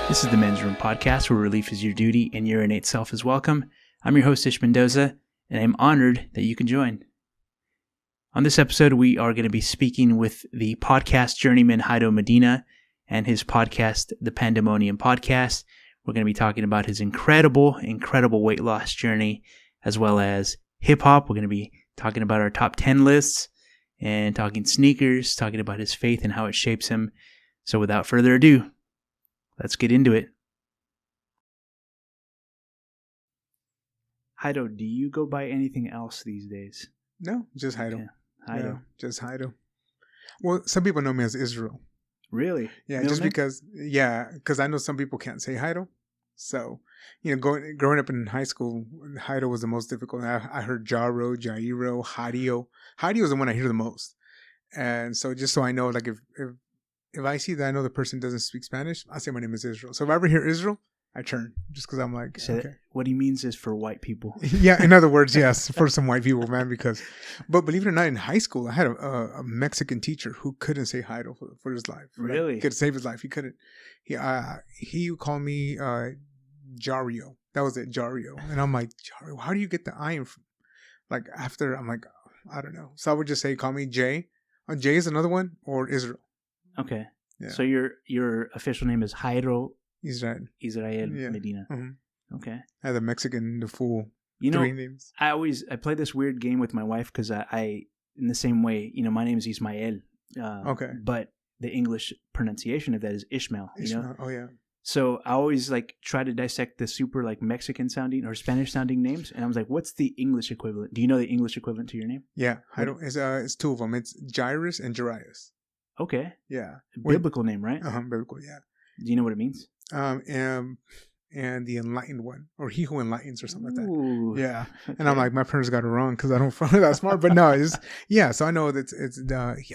This is the Men's Room Podcast, where relief is your duty and your innate self is welcome. I'm your host, Ish Mendoza, and I'm honored that you can join. On this episode, we are going to be speaking with the podcast journeyman Jairo Medina and his podcast, The Pandemonium Podcast. We're going to be talking about his incredible weight loss journey, as well as hip-hop. We're going to be talking about our top 10 lists and talking sneakers, talking about his faith and how it shapes him. So without further ado, let's get into it. Jairo, do you go by anything else these days? No, just Jairo. Okay. Jairo. Yeah, just Jairo. Well, some people know me as Israel. Really? Yeah, Middle just name? because I know some people can't say Jairo. So, growing up in high school, Jairo was the most difficult. I heard Jairo, Jairo. Jairo is the one I hear the most. And so just so I know, like if I see that I know the person doesn't speak Spanish, I say my name is Israel. So if I ever hear Israel, I turn just because I'm like, So okay. what he means is for white people. Yeah, in other words, yes, for some white people, man. But believe it or not, in high school, I had a Mexican teacher who couldn't say Jairo for his life. Really? He could save his life. He couldn't. He would call me Jario. That was it, Jario. And I'm like, Jario, how do you get the I in? Like after, I'm like, I don't know. So I would just say, call me Jay. Jay is another one, or Israel. Okay. Yeah. So your official name is Jairo Israel Medina. Mm-hmm. Okay. I had the Mexican, the full You know, three names. I play this weird game with my wife because I in the same way, my name is Ismael. Okay. But the English pronunciation of that is Ishmael. Ishmael. Oh yeah. So I always try to dissect the super Mexican sounding or Spanish sounding names, and I was like, "What's the English equivalent? Do you know the English equivalent to your name?" Yeah, it's two of them. It's Jairus and Jairus. Okay. Yeah. Biblical name, right? Biblical. Yeah. Do you know what it means? And the enlightened one, or he who enlightens, or something like that. Ooh. Yeah. Okay. And I'm like, my parents got it wrong because I don't find that smart. But no, it's yeah. So I know that it's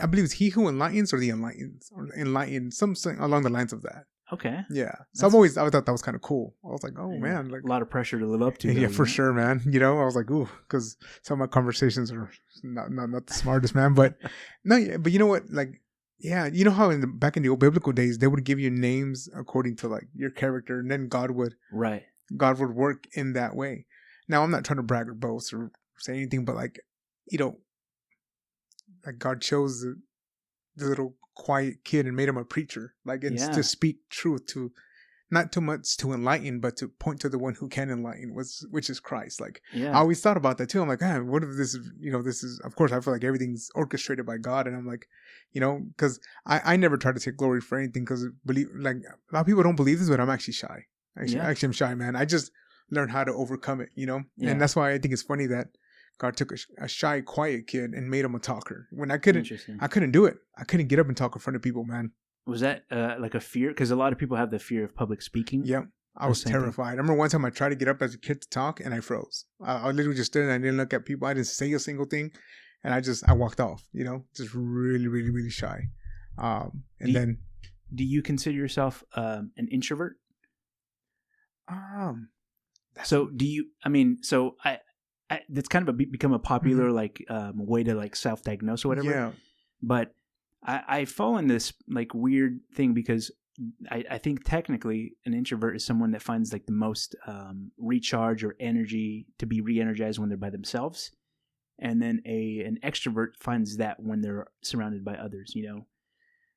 I believe it's he who enlightens or the enlightens or enlightened, something along the lines of that. Okay. Yeah. So I thought that was kind of cool. I was like, oh man, like a lot of pressure to live up to. yeah, for sure, man. I was like, ooh, because some of my conversations are not the smartest, man. But no, yeah, but you know what, like. Yeah, you know how back in the old biblical days, they would give you names according to your character, and then God would work in that way. Now, I'm not trying to brag or boast or say anything, but God chose the little quiet kid and made him a preacher, to speak truth, to not too much to enlighten, but to point to the one who can enlighten, which is Christ. I always thought about that too. I'm like, what if this is, this is, of course, I feel like everything's orchestrated by God. And I'm like, because I never try to take glory for anything because a lot of people don't believe this, but I'm actually shy. Actually, I'm shy, man. I just learned how to overcome it, and that's why I think it's funny that God took a shy, quiet kid and made him a talker when I couldn't do it. I couldn't get up and talk in front of people, man. Was that a fear? Because a lot of people have the fear of public speaking. Yeah, I was terrified. I remember one time I tried to get up as a kid to talk, and I froze. I literally just stood and I didn't look at people. I didn't say a single thing, and I walked off. just really, really, really shy. Do you consider yourself an introvert? So do you? I mean, so I that's kind of become a popular way to self-diagnose or whatever. Yeah, but. I fall in this weird thing because I think technically an introvert is someone that finds the most recharge or energy to be re-energized when they're by themselves, and then an extrovert finds that when they're surrounded by others.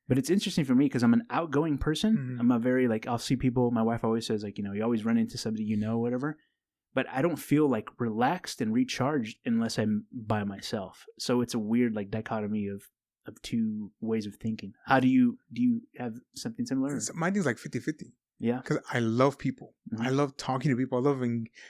But it's interesting for me because I'm an outgoing person. Mm-hmm. I'm a very I'll see people. My wife always says you always run into somebody whatever. But I don't feel relaxed and recharged unless I'm by myself. So it's a weird dichotomy of two ways of thinking. How do you have something similar? My thing's 50-50. Yeah. Because I love people. Mm-hmm. I love talking to people.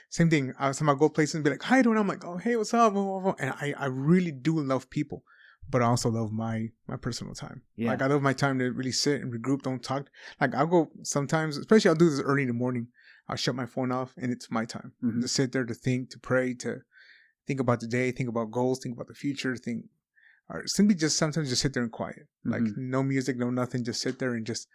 Same thing. Sometimes I go places and be like, hi, I'm like, oh, hey, what's up? And I really do love people, but I also love my personal time. Yeah. I love my time to really sit and regroup, don't talk. I'll go sometimes, especially I'll do this early in the morning. I'll shut my phone off and it's my time to sit there, to think, to pray, to think about the day, think about goals, think about the future, or simply just sometimes just sit there and quiet. No music, no nothing, just sit there and just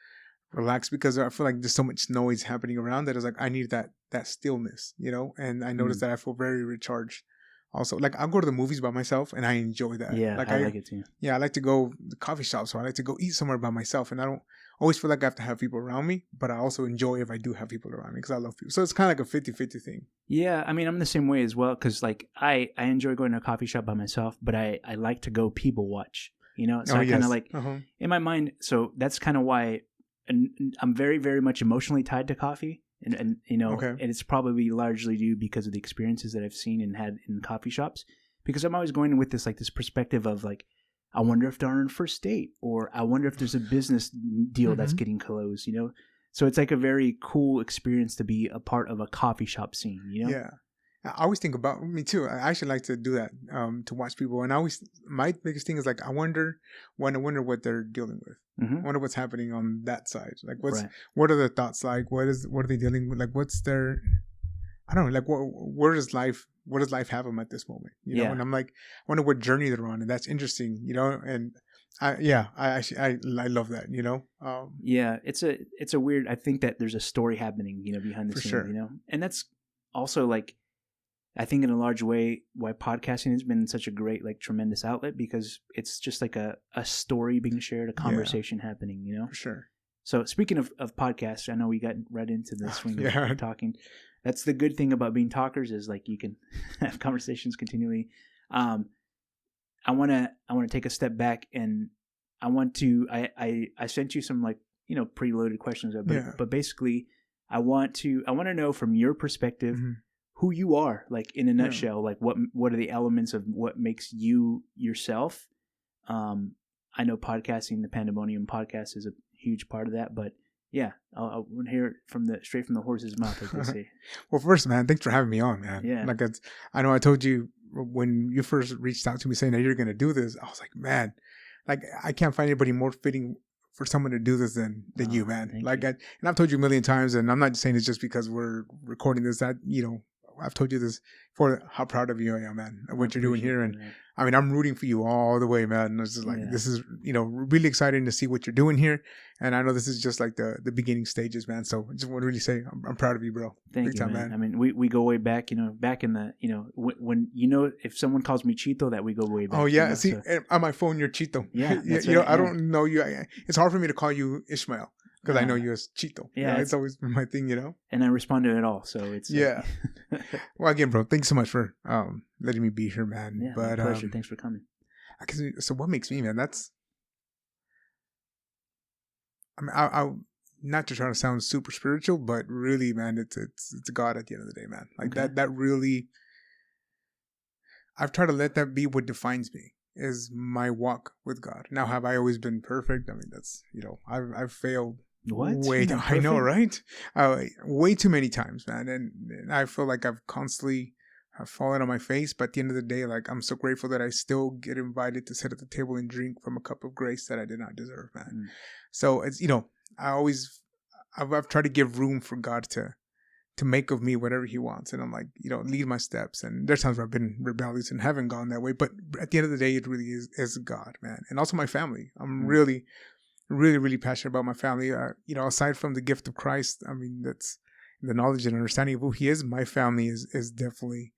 relax because I feel like there's so much noise happening around that it's I need that stillness, and I notice that I feel very recharged. Also, I'll go to the movies by myself and I enjoy that. Yeah, I like it too. Yeah, I like to go to coffee shops or I like to go eat somewhere by myself and I don't always feel like I have to have people around me, but I also enjoy if I do have people around me because I love people. So it's kind of like a 50-50 thing. Yeah, I mean, I'm the same way as well because like I enjoy going to a coffee shop by myself, but I like to go people watch, so I kind of like in my mind. So that's kind of why I'm very, very much emotionally tied to coffee. And and it's probably largely due because of the experiences that I've seen and had in coffee shops, because I'm always going with this perspective of like, I wonder if they're on a first date, or I wonder if there's a business deal that's getting closed, So it's like a very cool experience to be a part of a coffee shop scene, Yeah. I always think about me too. I actually like to do that, to watch people. And my biggest thing is like, I wonder what they're dealing with. I wonder what's happening on that side. Like what are their thoughts like? What are they dealing with? Like, what's their, I don't know, like what does life have them at this moment? And I'm like, I wonder what journey they're on. And that's interesting, and I love that, yeah, it's a weird, I think that there's a story happening, behind the scene, and that's also like, I think in a large way why podcasting has been such a great, tremendous outlet, because it's just like a story being shared, a conversation happening, For sure. So speaking of podcasts, I know we got right into the swing of talking. That's the good thing about being talkers, is like you can have conversations continually. I want to take a step back, and I sent you some preloaded questions, but basically I want to know from your perspective who you are, like in a nutshell, like what are the elements of what makes you yourself. I know podcasting, the Pandemonium podcast, is a huge part of that, but yeah, I want to hear it straight from the horse's mouth, as they say. Well, first, man, thanks for having me on, man. Yeah. Like, I know I told you when you first reached out to me saying that you're going to do this, I was like, man, like I can't find anybody more fitting for someone to do this than you, man. Like, and I've told you a million times, and I'm not saying it's just because we're recording this, that, I've told you this for how proud of you I am, man, of what you're doing here. And I mean, I'm rooting for you all the way, man. It's just like, this is, really exciting to see what you're doing here. And I know this is just like the beginning stages, man. So I just want to really say I'm proud of you, bro. Thank Big you, time, man. I mean, we go way back, back in the, when, if someone calls me Chito, that we go way back. Oh, yeah. See, so. On my phone, you're Chito. Yeah. That's right, I don't know you. It's hard for me to call you Ishmael, because I know you as Chito. Yeah, it's always been my thing, And I respond to it all, so it's Well, again, bro, thanks so much for letting me be here, man. Yeah, my pleasure. Thanks for coming. So what makes me, man? I not to try to sound super spiritual, but really, man, it's God at the end of the day, man. Like that really. I've tried to let that be what defines me, is my walk with God. Now, have I always been perfect? I mean, that's I've failed. What? I know, right? Way too many times, man. And I feel like I've constantly fallen on my face. But at the end of the day, like, I'm so grateful that I still get invited to sit at the table and drink from a cup of grace that I did not deserve, man. So it's, I've tried to give room for God to make of me whatever he wants. And I'm like, lead my steps. And there's times where I've been rebellious and haven't gone that way. But at the end of the day, it really is God, man. And also my family. I'm really, really passionate about my family. Aside from the gift of Christ, I mean, that's the knowledge and understanding of who he is. My family is definitely,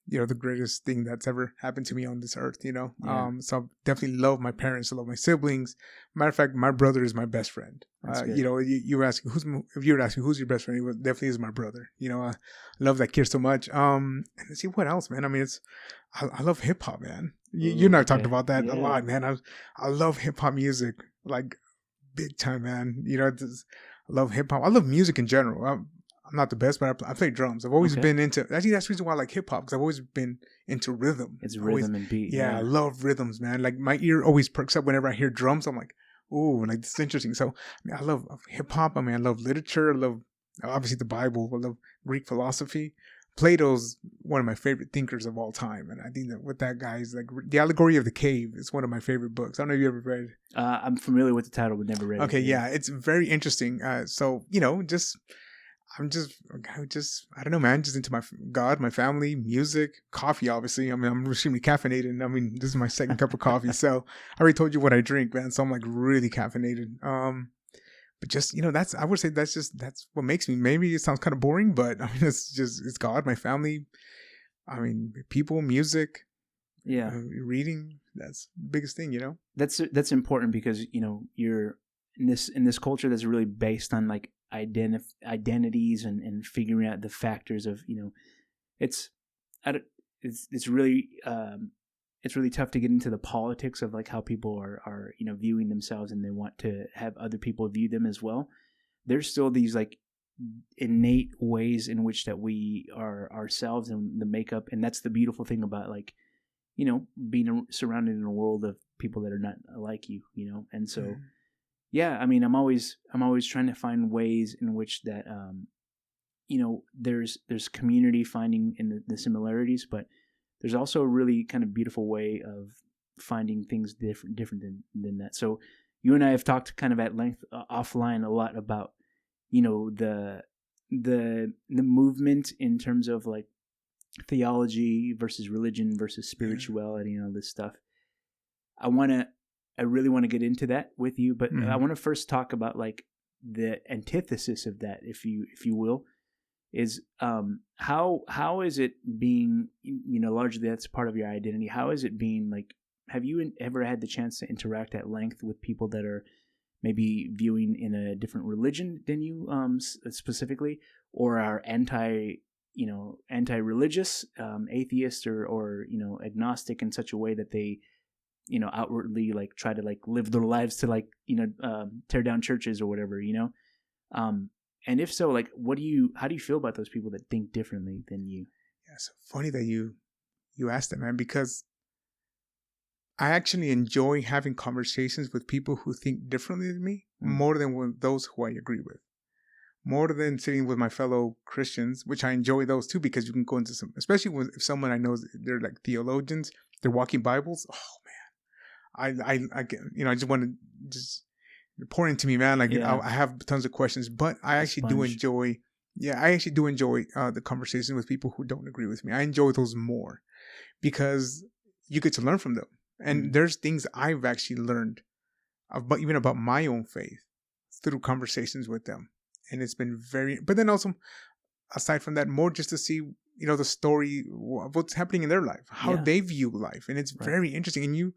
the greatest thing that's ever happened to me on this earth, So I definitely love my parents. I love my siblings. Matter of fact, my brother is my best friend. You were asking if you were asking who's your best friend, it definitely is my brother. I love that kid so much. And see what else, man. I mean, I love hip hop, man. You and I talked about that a lot, man. I love hip hop music, like big time, man. I love hip hop. I love music in general. I'm not the best, but I play drums. I've always been into. Actually, that's the reason why I like hip hop, because I've always been into rhythm. It's rhythm and beat. Yeah, I love rhythms, man. Like my ear always perks up whenever I hear drums. I'm like, ooh, like this is interesting. So I love hip hop. I mean, I love literature. I love obviously the Bible. I love Greek philosophy. Plato's one of my favorite thinkers of all time, and I think that what that guy is like, The Allegory of the Cave is one of my favorite books. I don't know if you ever read. I'm familiar with the title, but never read it. Okay, yeah, it's very interesting. So I'm just I don't know, man. Just into my God, my family, music, coffee. Obviously, I mean, I'm extremely caffeinated. I mean, this is my second cup of coffee, so I already told you what I drink, man. So I'm like really caffeinated. But just I would say that's what makes me. Maybe it sounds kind of boring, but I mean, it's God, my family. I mean, people, music, reading. That's the biggest thing, That's important because you're in this culture that's really based on like identities and figuring out the factors of, it's really it's really tough to get into the politics of like how people are viewing themselves, and they want to have other people view them as well. There's still these like innate ways in which that we are ourselves and the makeup, and that's the beautiful thing about like being surrounded in a world of people that are not like you, and so yeah, I mean, I'm always trying to find ways in which that there's community finding in the similarities, but there's also a really kind of beautiful way of finding things different than that. So you and I have talked kind of at length offline a lot about the movement in terms of like theology versus religion versus spirituality and all this stuff. I really want to get into that with you, but I want to first talk about like the antithesis of that, if you will, is how is it being, largely that's part of your identity. How is it being like, have you ever had the chance to interact at length with people that are maybe viewing in a different religion than you specifically, or are anti-religious, atheist or agnostic in such a way that they outwardly like try to like live their lives to like tear down churches or whatever, and if so, like how do you feel about those people that think differently than you? Yeah, it's funny that you asked that, man, because I actually enjoy having conversations with people who think differently than me more than with those who I agree with. More than sitting with my fellow Christians, which I enjoy those too, because you can go into some, especially if someone I know, they're like theologians, they're walking Bibles. Oh man, I just want to just pour into me, man. Like I have tons of questions, but I actually do enjoy. Yeah, I actually do enjoy the conversations with people who don't agree with me. I enjoy those more because you get to learn from them. And there's things I've actually learned about, even about my own faith, through conversations with them. And it's been but then also, aside from that, more just to see, the story of what's happening in their life, how they view life. And it's very interesting. And you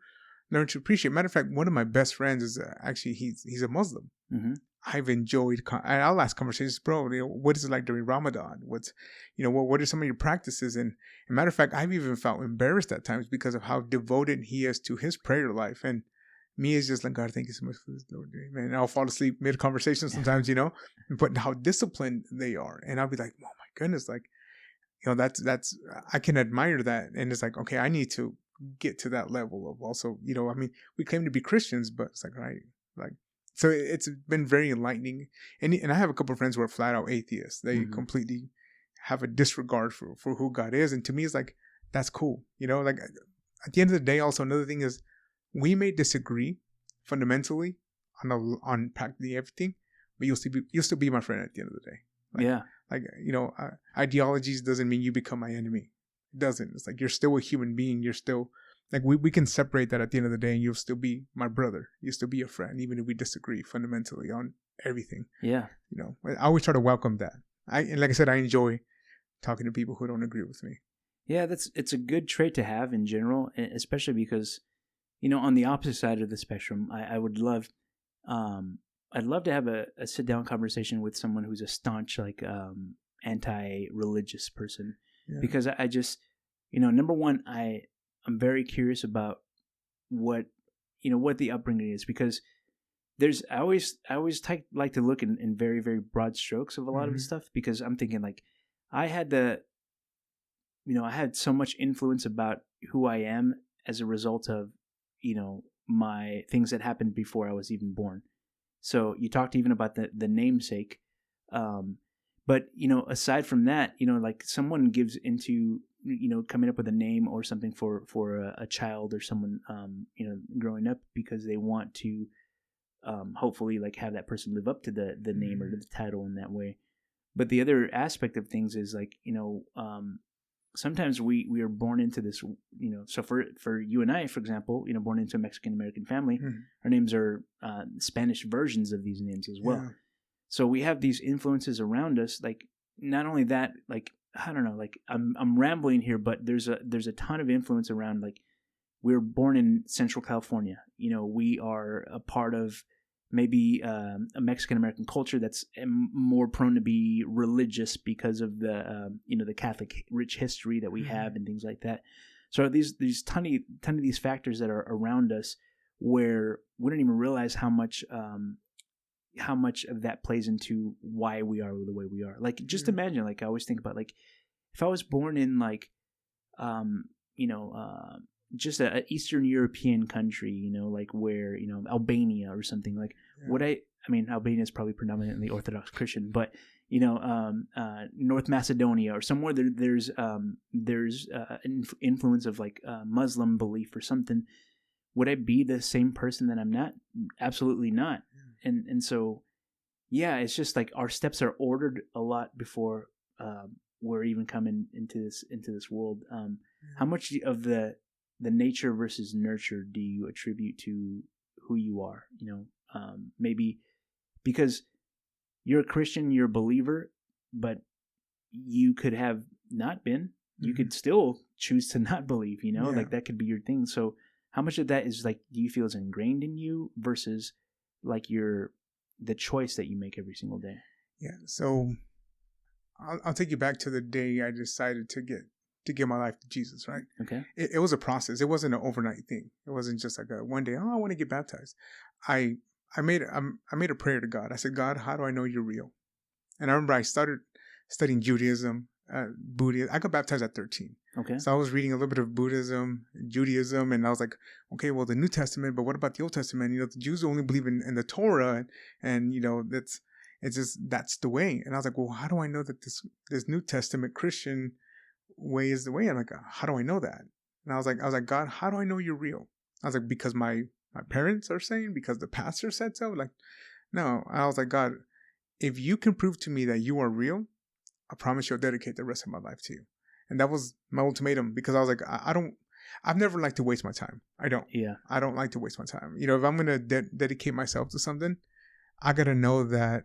learn to appreciate. Matter of fact, one of my best friends is actually, he's a Muslim. Mm-hmm. I've enjoyed, I'll ask conversations, bro, what is it like during Ramadan? What's, what are some of your practices? And matter of fact, I've even felt embarrassed at times because of how devoted he is to his prayer life. And me is just like, God, thank you so much for this, Lord. Man, I'll fall asleep mid-conversation sometimes, but how disciplined they are. And I'll be like, oh my goodness, like, that's, I can admire that. And it's like, okay, I need to get to that level of also, I mean, we claim to be Christians, but it's like, right, like, so it's been very enlightening. And I have a couple of friends who are flat out atheists. They completely have a disregard for who God is. And to me, it's like, that's cool. Like at the end of the day, also another thing is we may disagree fundamentally on practically everything, but you'll still be my friend at the end of the day. Like, like, ideologies doesn't mean you become my enemy. It doesn't. It's like, you're still a human being. You're still like, we can separate that at the end of the day, and you'll still be my brother. You'll still be a friend, even if we disagree fundamentally on everything. Yeah. I always try to welcome that. And like I said, I enjoy talking to people who don't agree with me. Yeah, it's a good trait to have in general, especially because, on the opposite side of the spectrum, I would love, I'd love to have a sit down conversation with someone who's a staunch, like, anti-religious person, because I just, number one, I'm very curious about what the upbringing is, because I always like to look in very, very broad strokes of a lot of the stuff, because I'm thinking like I had I had so much influence about who I am as a result of, my things that happened before I was even born. So you talked even about the namesake. But, aside from that, like someone gives into, coming up with a name or something for a child or someone, growing up, because they want to hopefully like have that person live up to the name or the title in that way. But the other aspect of things is like, sometimes we are born into this, so for you and I, for example, born into a Mexican-American family, our names are Spanish versions of these names as well. Yeah. So we have these influences around us. Like, not only that, like, I don't know, like I'm rambling here, but there's a ton of influence around, like, we're born in Central California. We are a part of maybe a Mexican-American culture that's more prone to be religious because of the the Catholic rich history that we have and things like that. So these ton of these factors that are around us where we don't even realize how much of that plays into why we are the way we are. Like, just imagine, like, I always think about, like, if I was born in, like, just an Eastern European country, like where, Albania or something, like, would I mean, Albania is probably predominantly Orthodox Christian, but, North Macedonia or somewhere there's influence of, like, Muslim belief or something. Would I be the same person that I'm not? Absolutely not. And so, yeah, it's just like our steps are ordered a lot before we're even coming into this world. How much of the nature versus nurture do you attribute to who you are? Maybe because you're a Christian, you're a believer, but you could have not been. You could still choose to not believe. Like that could be your thing. So how much of that is, like, do you feel is ingrained in you versus, like, the choice that you make every single day? Yeah. So I'll take you back to the day I decided to give my life to Jesus, right? Okay. It was a process. It wasn't an overnight thing. It wasn't just like one day, I want to get baptized. I made a prayer to God. I said, God, how do I know you're real? And I remember I started studying Judaism, Buddhism. I got baptized at 13. Okay. So I was reading a little bit of Buddhism, Judaism, and I was like, okay, well, the New Testament, but what about the Old Testament? The Jews only believe in the Torah, and that's the way. And I was like, well, how do I know that this New Testament Christian way is the way? I'm like, how do I know that? And I was like, God, how do I know you're real? I was like, because my parents are saying, because the pastor said so? Like, no. I was like, God, if you can prove to me that you are real, I promise you I'll dedicate the rest of my life to you. And that was my ultimatum, because I was like, I've never liked to waste my time. I don't. Yeah. I don't like to waste my time. If I'm going to dedicate myself to something, I got to know that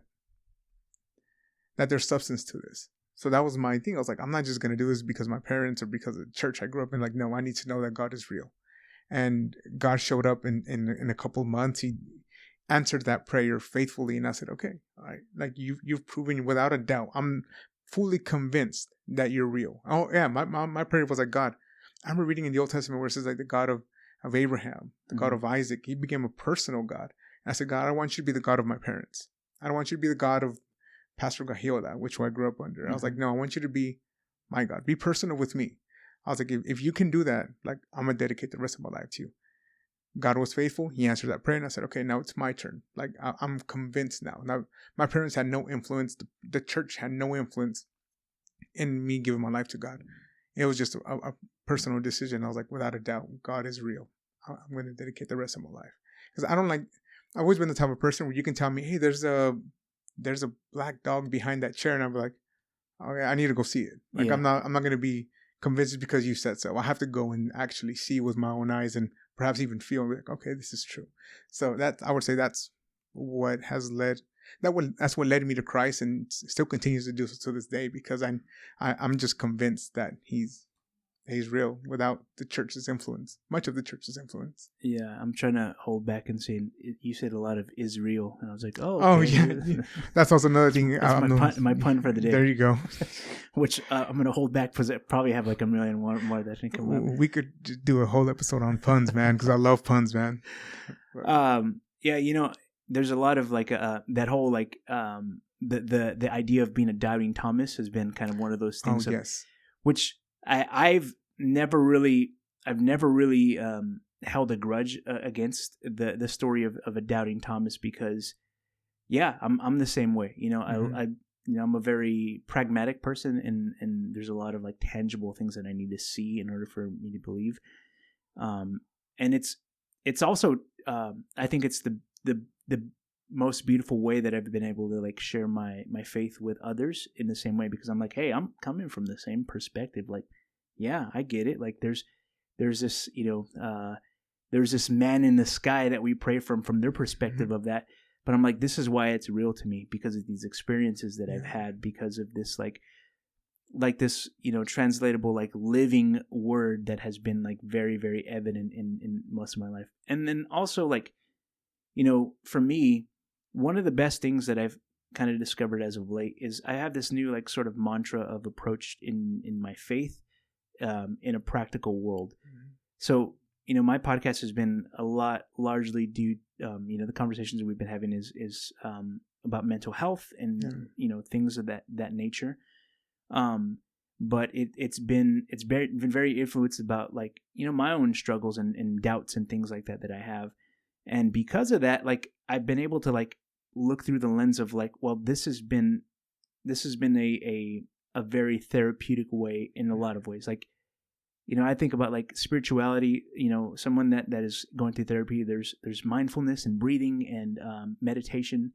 there's substance to this. So that was my thing. I was like, I'm not just going to do this because my parents or because of the church I grew up in. Like, no, I need to know that God is real. And God showed up in a couple of months. He answered that prayer faithfully. And I said, okay, all right. Like, you've proven without a doubt. I'm fully convinced that you're real. Oh yeah. My prayer was like, God, I remember reading in the Old Testament where it says, like, the God of Abraham, the God of Isaac. He became a personal God. And I said, God, I want you to be the God of my parents. I don't want you to be the God of Pastor Gahiola, which I grew up under. I was like, no, I want you to be my God. Be personal with me. I was like, if you can do that, like, I'm going to dedicate the rest of my life to you. God was faithful. He answered that prayer. And I said, okay, now it's my turn. Like, I'm convinced now. Now, my parents had no influence. The church had no influence in me giving my life to God. It was just a personal decision. I was like, without a doubt, God is real. I'm going to dedicate the rest of my life. Because I've always been the type of person where you can tell me, hey, there's a black dog behind that chair. And I'm like, okay, I need to go see it. Like, I'm not going to be convinced because you said so. I have to go and actually see with my own eyes and perhaps even feel like, okay, this is true. So I would say that's what has led. That's what led me to Christ, and still continues to do so to this day, because I'm just convinced that he's real without the church's influence, much of the church's influence. Yeah, I'm trying to hold back and saying, you said a lot of Israel, and I was like, okay. Oh yeah. That's also another thing. That's my pun for the day. There you go. Which I'm going to hold back because I probably have like a million more that I think come up. We could do a whole episode on puns, man, because I love puns, man. Yeah, there's a lot of like that whole like the idea of being a doubting Thomas has been kind of one of those things. Oh, yes. Which I've never really held a grudge against the story of a doubting Thomas, because I'm the same way. I'm a very pragmatic person, and there's a lot of like tangible things that I need to see in order for me to believe. And it's also I think it's the most beautiful way that I've been able to like share my faith with others in the same way, because I'm like, hey, I'm coming from the same perspective. Like, yeah, I get it. Like there's this, there's this man in the sky that we pray from their perspective of that. But I'm like, this is why it's real to me, because of these experiences that I've had, because of this like this, translatable, like living word that has been like very, very evident in most of my life. And then also like, for me, one of the best things that I've kind of discovered as of late is I have this new like sort of mantra of approach in my faith in a practical world. Mm-hmm. So, my podcast has been a lot largely due, the conversations that we've been having is about mental health and, things of that nature. But it's been very influenced about like, my own struggles and doubts and things like that I have. And because of that, like I've been able to like look through the lens of like, well, this has been a very therapeutic way in a lot of ways. Like, I think about like spirituality, someone that is going through therapy, there's mindfulness and breathing and meditation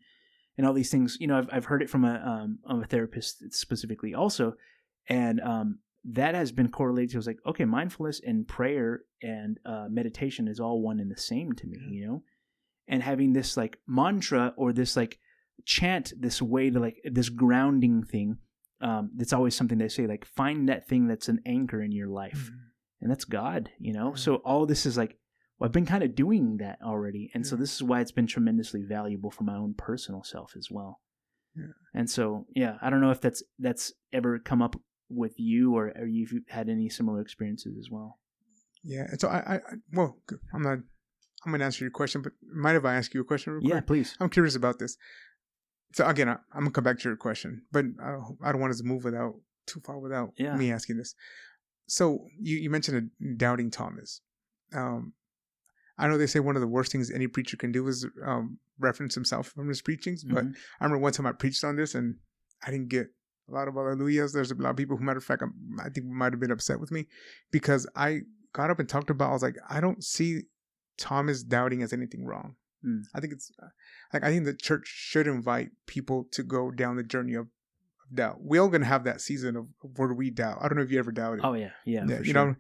and all these things. I've heard it from a therapist specifically also. And that has been correlated to, I was like, okay, mindfulness and prayer and meditation is all one and the same to me, and having this like mantra or this like chant, this way to like this grounding thing. That's always something they say, like find that thing that's an anchor in your life. And that's God, So all this is like, well, I've been kind of doing that already. And so this is why it's been tremendously valuable for my own personal self as well. Yeah. And so, I don't know if that's ever come up with you or you've had any similar experiences as well. Yeah. And so well, I'm going to answer your question, but mind if I ask you a question real quick? Yeah, please. I'm curious about this. So again, I'm going to come back to your question, but I don't want us to move too far without me asking this. So you mentioned a doubting Thomas. I know they say one of the worst things any preacher can do is reference himself from his preachings, but I remember one time I preached on this and I didn't get a lot of hallelujahs. There's a lot of people who, matter of fact, I think might have been upset with me because I got up and talked about, I was like, I don't see Thomas doubting as anything wrong. I think it's like, I think the church should invite people to go down the journey of doubt. We all gonna have that season of where we doubt. I don't know if you ever doubted. Oh yeah, for sure.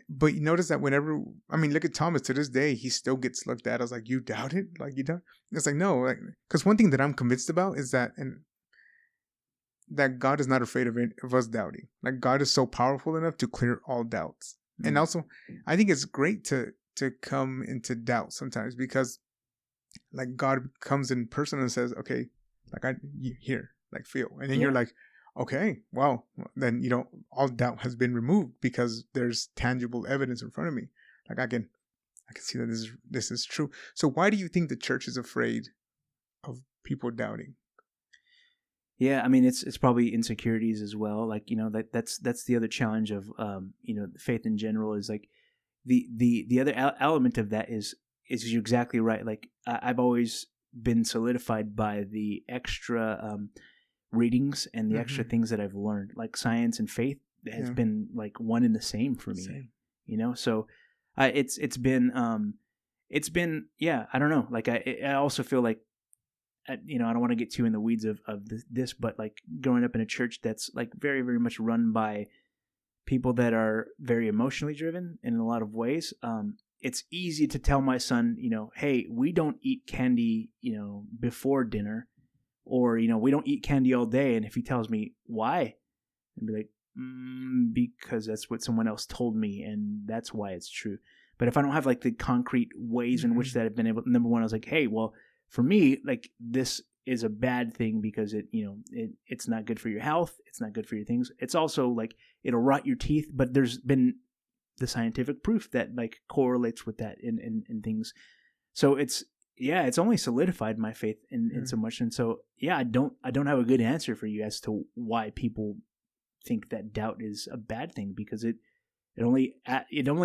But you notice that whenever, look at Thomas to this day, he still gets looked at as like, you doubted? Like you doubt? It's like, no, like, because one thing that I'm convinced about is that, that God is not afraid of us doubting. Like God is so powerful enough to clear all doubts. And also, I think it's great to come into doubt sometimes because like God comes in person and says, okay, like you here, like feel. And then you're like, okay, wow. Then, all doubt has been removed because there's tangible evidence in front of me. Like I can see that this is true. So why do you think the church is afraid of people doubting? Yeah, it's probably insecurities as well. Like, that's the other challenge of faith in general is like the other element of that is you're exactly right. Like I've always been solidified by the extra readings and the extra things that I've learned. Like science and faith has been like one and the same for me. So it's been I don't know. Like I also feel like I don't want to get too in the weeds of this, but like growing up in a church that's like very, very much run by people that are very emotionally driven in a lot of ways. It's easy to tell my son, hey, we don't eat candy, before dinner, or, we don't eat candy all day. And if he tells me why, I'd be like, because that's what someone else told me. And that's why it's true. But if I don't have like the concrete ways in which that I've been able, number one, I was like, hey, well, for me, like this is a bad thing because it's not good for your health. It's not good for your things. It's also like it'll rot your teeth, but there's been the scientific proof that like correlates with that in things. So it's only solidified my faith in so much. And so, I don't have a good answer for you as to why people think that doubt is a bad thing, because it only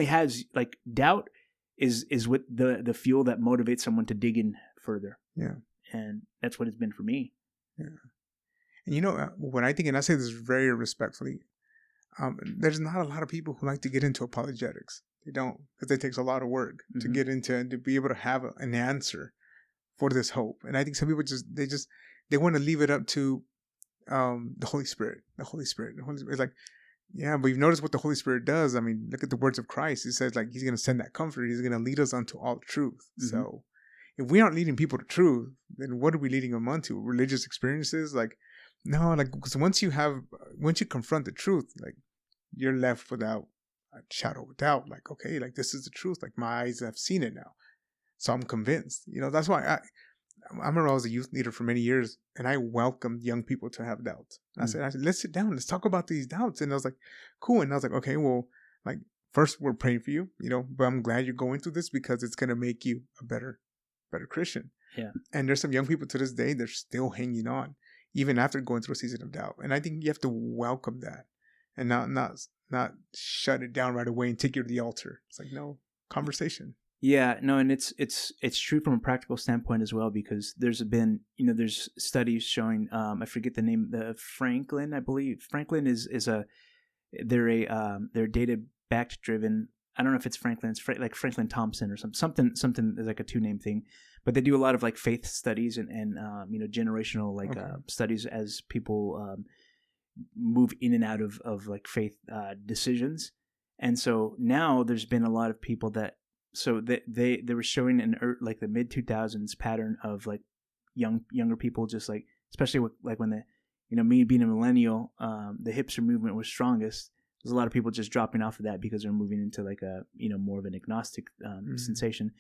has like doubt is what the fuel that motivates someone to dig in further. Yeah. And that's what it's been for me. Yeah. And when I think, and I say this very respectfully, there's not a lot of people who like to get into apologetics. They don't, because it takes a lot of work to get into and to be able to have an answer for this hope. And I think some people they want to leave it up to the Holy Spirit. The Holy Spirit. It's like, yeah, but you've noticed what the Holy Spirit does. Look at the words of Christ. He says like he's going to send that comforter. He's going to lead us unto all truth. So if we aren't leading people to truth, then what are we leading them onto? Religious experiences? Like, no, like, because once you confront the truth, like you're left without a shadow of doubt. Like, okay, like this is the truth. Like my eyes have seen it now. So I'm convinced, that's why I remember I was a youth leader for many years, and I welcomed young people to have doubts. I said, let's sit down, let's talk about these doubts. And I was like, cool. And I was like, okay, well, like, first we're praying for you, but I'm glad you're going through this because it's going to make you a better Christian. Yeah. And there's some young people to this day, they're still hanging on, even after going through a season of doubt. And I think you have to welcome that and not shut it down right away and take you to the altar. It's like, no, conversation. Yeah, no, and it's true from a practical standpoint as well, because there's been, there's studies showing, I forget the name, the Franklin, I believe. Franklin they're data backed driven. I don't know if it's Franklin, it's like Franklin Thompson or something is like a 2-name thing, but they do a lot of like faith studies and generational like studies as people move in and out of like faith decisions. And so now there's been a lot of people that, so they were showing like the mid 2000s pattern of like younger people, just like, especially with, like when the me being a millennial, the hipster movement was strongest. There's a lot of people just dropping off of that because they're moving into like a more of an agnostic sensation.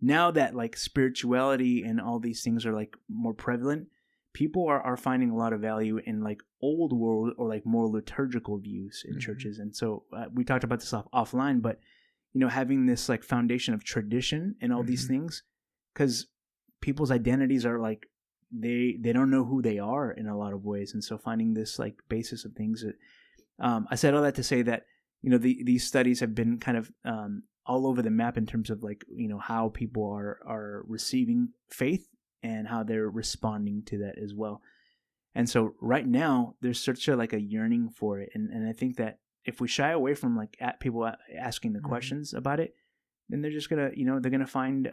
Now that like spirituality and all these things are like more prevalent, people are finding a lot of value in like old world or like more liturgical views in churches. And so we talked about this offline, but having this like foundation of tradition and all these things, because people's identities are like, they don't know who they are in a lot of ways. And so finding this like basis of things that, I said all that to say that, these studies have been kind of, all over the map in terms of like, how people are receiving faith and how they're responding to that as well. And so right now there's such a yearning for it. And I think that if we shy away from like people asking the questions about it, then they're just gonna, they're gonna find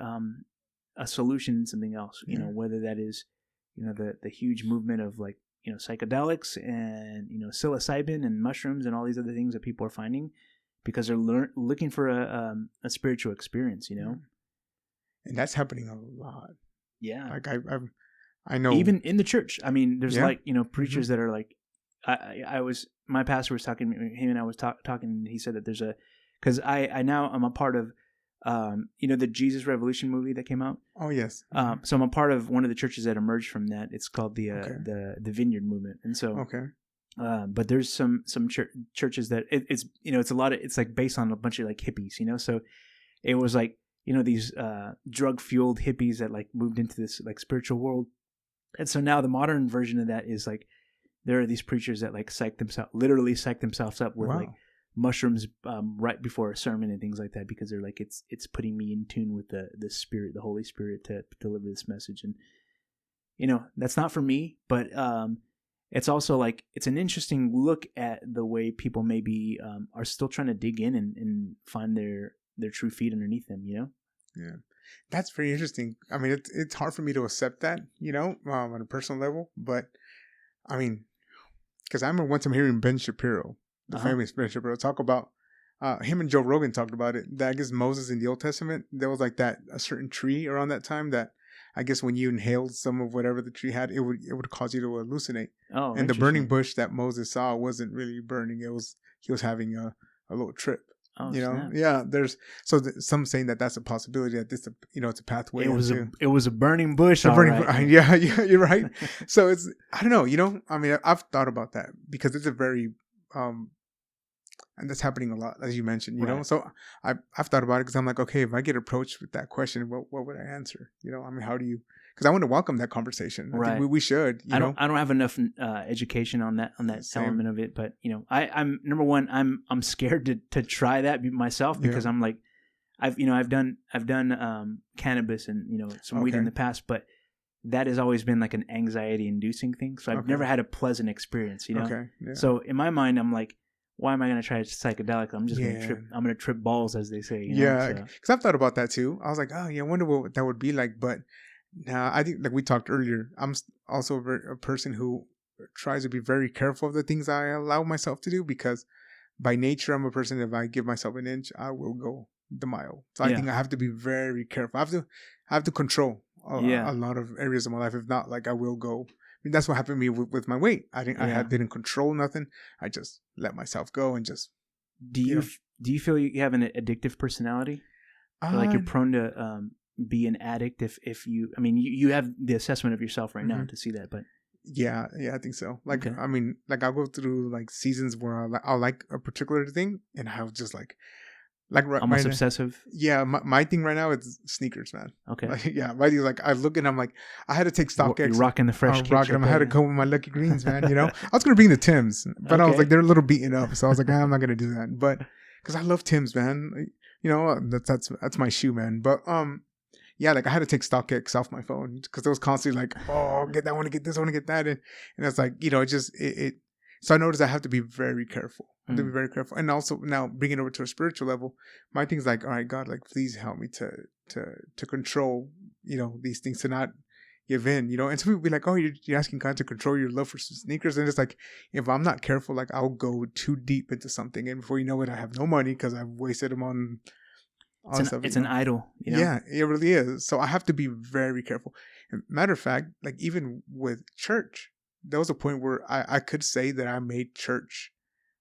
a solution in something else. Whether that is, the huge movement of like psychedelics and psilocybin and mushrooms and all these other things that people are finding because they're looking for a spiritual experience. And that's happening a lot. Yeah, like I know even in the church. I mean, there's like preachers that are like. My pastor was talking, him and I was talking, and he said that there's because I'm a part of, the Jesus Revolution movie that came out. Oh yes. So I'm a part of one of the churches that emerged from that. It's called the Vineyard Movement. And so, but there's some churches that it's it's a lot of, it's like based on a bunch of like hippies, so it was like, these, drug fueled hippies that like moved into this like spiritual world. And so now the modern version of that is like, there are these preachers that like literally psych themselves up with like mushrooms right before a sermon and things like that, because they're like, it's putting me in tune with the Spirit, the Holy Spirit, to deliver this message. And that's not for me, but it's also like, it's an interesting look at the way people maybe are still trying to dig in and find their true feet underneath them. Yeah, that's very interesting. I mean, it's hard for me to accept that, on a personal level, but I mean, because I remember once I'm hearing Ben Shapiro, the famous Ben Shapiro, talk about, him and Joe Rogan talked about it, that I guess Moses in the Old Testament, there was like a certain tree around that time that I guess when you inhaled some of whatever the tree had, it would cause you to hallucinate. Oh, and the burning bush that Moses saw wasn't really burning. He was having a little trip. Oh, yeah. There's some saying that that's a possibility, that this, it's a pathway. It was a burning bush. Yeah, you're right. So it's, I don't know. I mean, I've thought about that because it's a very, and that's happening a lot, as you mentioned. So I've thought about it because I'm like, okay, if I get approached with that question, what would I answer? I mean, how do you? Because I want to welcome that conversation. I think we should. I don't have enough education on that element of it, but I'm number one. I'm scared to try that myself because I'm like, I've done cannabis and some weed in the past, but that has always been like an anxiety inducing thing. So I've never had a pleasant experience. Okay. Yeah. So in my mind, I'm like, why am I going to try psychedelic? I'm just going to trip. I'm going to trip balls, as they say. Because I've thought about that too. I was like, oh yeah, I wonder what that would be like, but. Now, I think, like we talked earlier, I'm also a person who tries to be very careful of the things I allow myself to do, because by nature, I'm a person, if I give myself an inch, I will go the mile. So I think I have to be very careful. I have to control a lot of areas of my life. If not, like, I will go. I mean, that's what happened to me with my weight. I didn't control nothing. I just let myself go and just. Do you feel you have an addictive personality? Like you're prone to be an addict if you, I mean, you have the assessment of yourself right now to see that, but. Yeah, I think so. Like, I mean, like I'll go through like seasons where I'll like a particular thing, and I'll just like almost obsessive. Yeah, my thing right now is sneakers, man. Okay. Like, yeah, my thing is like I look and I'm like, I had to take stock. You're rocking the fresh kicks. Rocking them. I had to go with my Lucky Greens, man. You know, I was gonna bring the Tims, but I was like, they're a little beaten up, so I was like, I'm not gonna do that. But because I love Tims, man. You know, that's my shoe, man. But yeah, like I had to take StockX off my phone because it was constantly like, oh, get that, I want to get this, I want to get that, and it's like, you know, it just it. So I noticed I have to be very careful. I have to be very careful, and also now bringing it over to a spiritual level, my thing is like, all right, God, like please help me to control, you know, these things, to not give in, you know. And some people be like, oh, you're asking God to control your love for sneakers, and it's like, if I'm not careful, like I'll go too deep into something, and before you know it, I have no money because I've wasted them on. It's an idol, you know? Yeah, it really is. So I have to be very careful. Matter of fact, like even with church, there was a point where I could say that I made church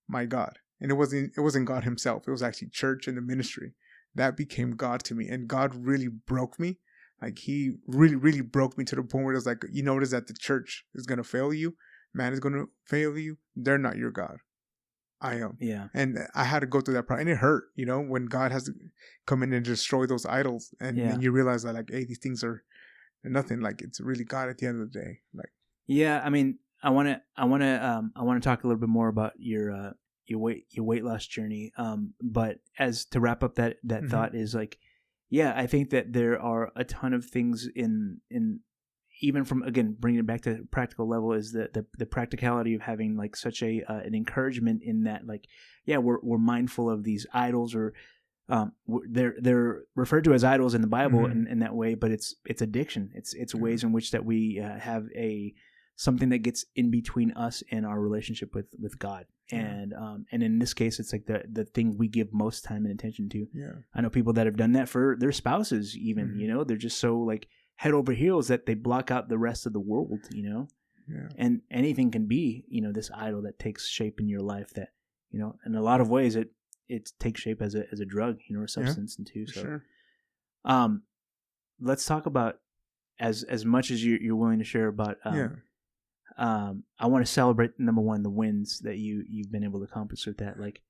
my God, and it wasn't God himself. It was actually church and the ministry that became God to me, and God really broke me. Like he really broke me to the point where it was like, you notice that the church is gonna fail you, man is gonna fail you. They're not your God. I am. Yeah. And I had to go through that part. And it hurt, you know, when God has to come in and destroy those idols. And then you realize that, like, hey, these things are nothing. Like, it's really God at the end of the day. Like, yeah, I mean, I want to talk a little bit more about your weight loss journey. But as to wrap up that thought is like, yeah, I think that there are a ton of things in even from, again, bringing it back to practical level, is the practicality of having like such an encouragement in that, like, yeah, we're mindful of these idols, or they're referred to as idols in the Bible in that way, but it's addiction. It's ways in which that we have something that gets in between us and our relationship with God. And in this case, it's like the thing we give most time and attention to. Yeah. I know people that have done that for their spouses even, you know, they're just so like head over heels that they block out the rest of the world, you know. Yeah. And anything can be, you know, this idol that takes shape in your life that, you know, in a lot of ways it takes shape as a drug, you know, or substance too. So sure. Let's talk about as much as you're willing to share about I want to celebrate, number one, the wins that you've been able to accomplish with that. Like,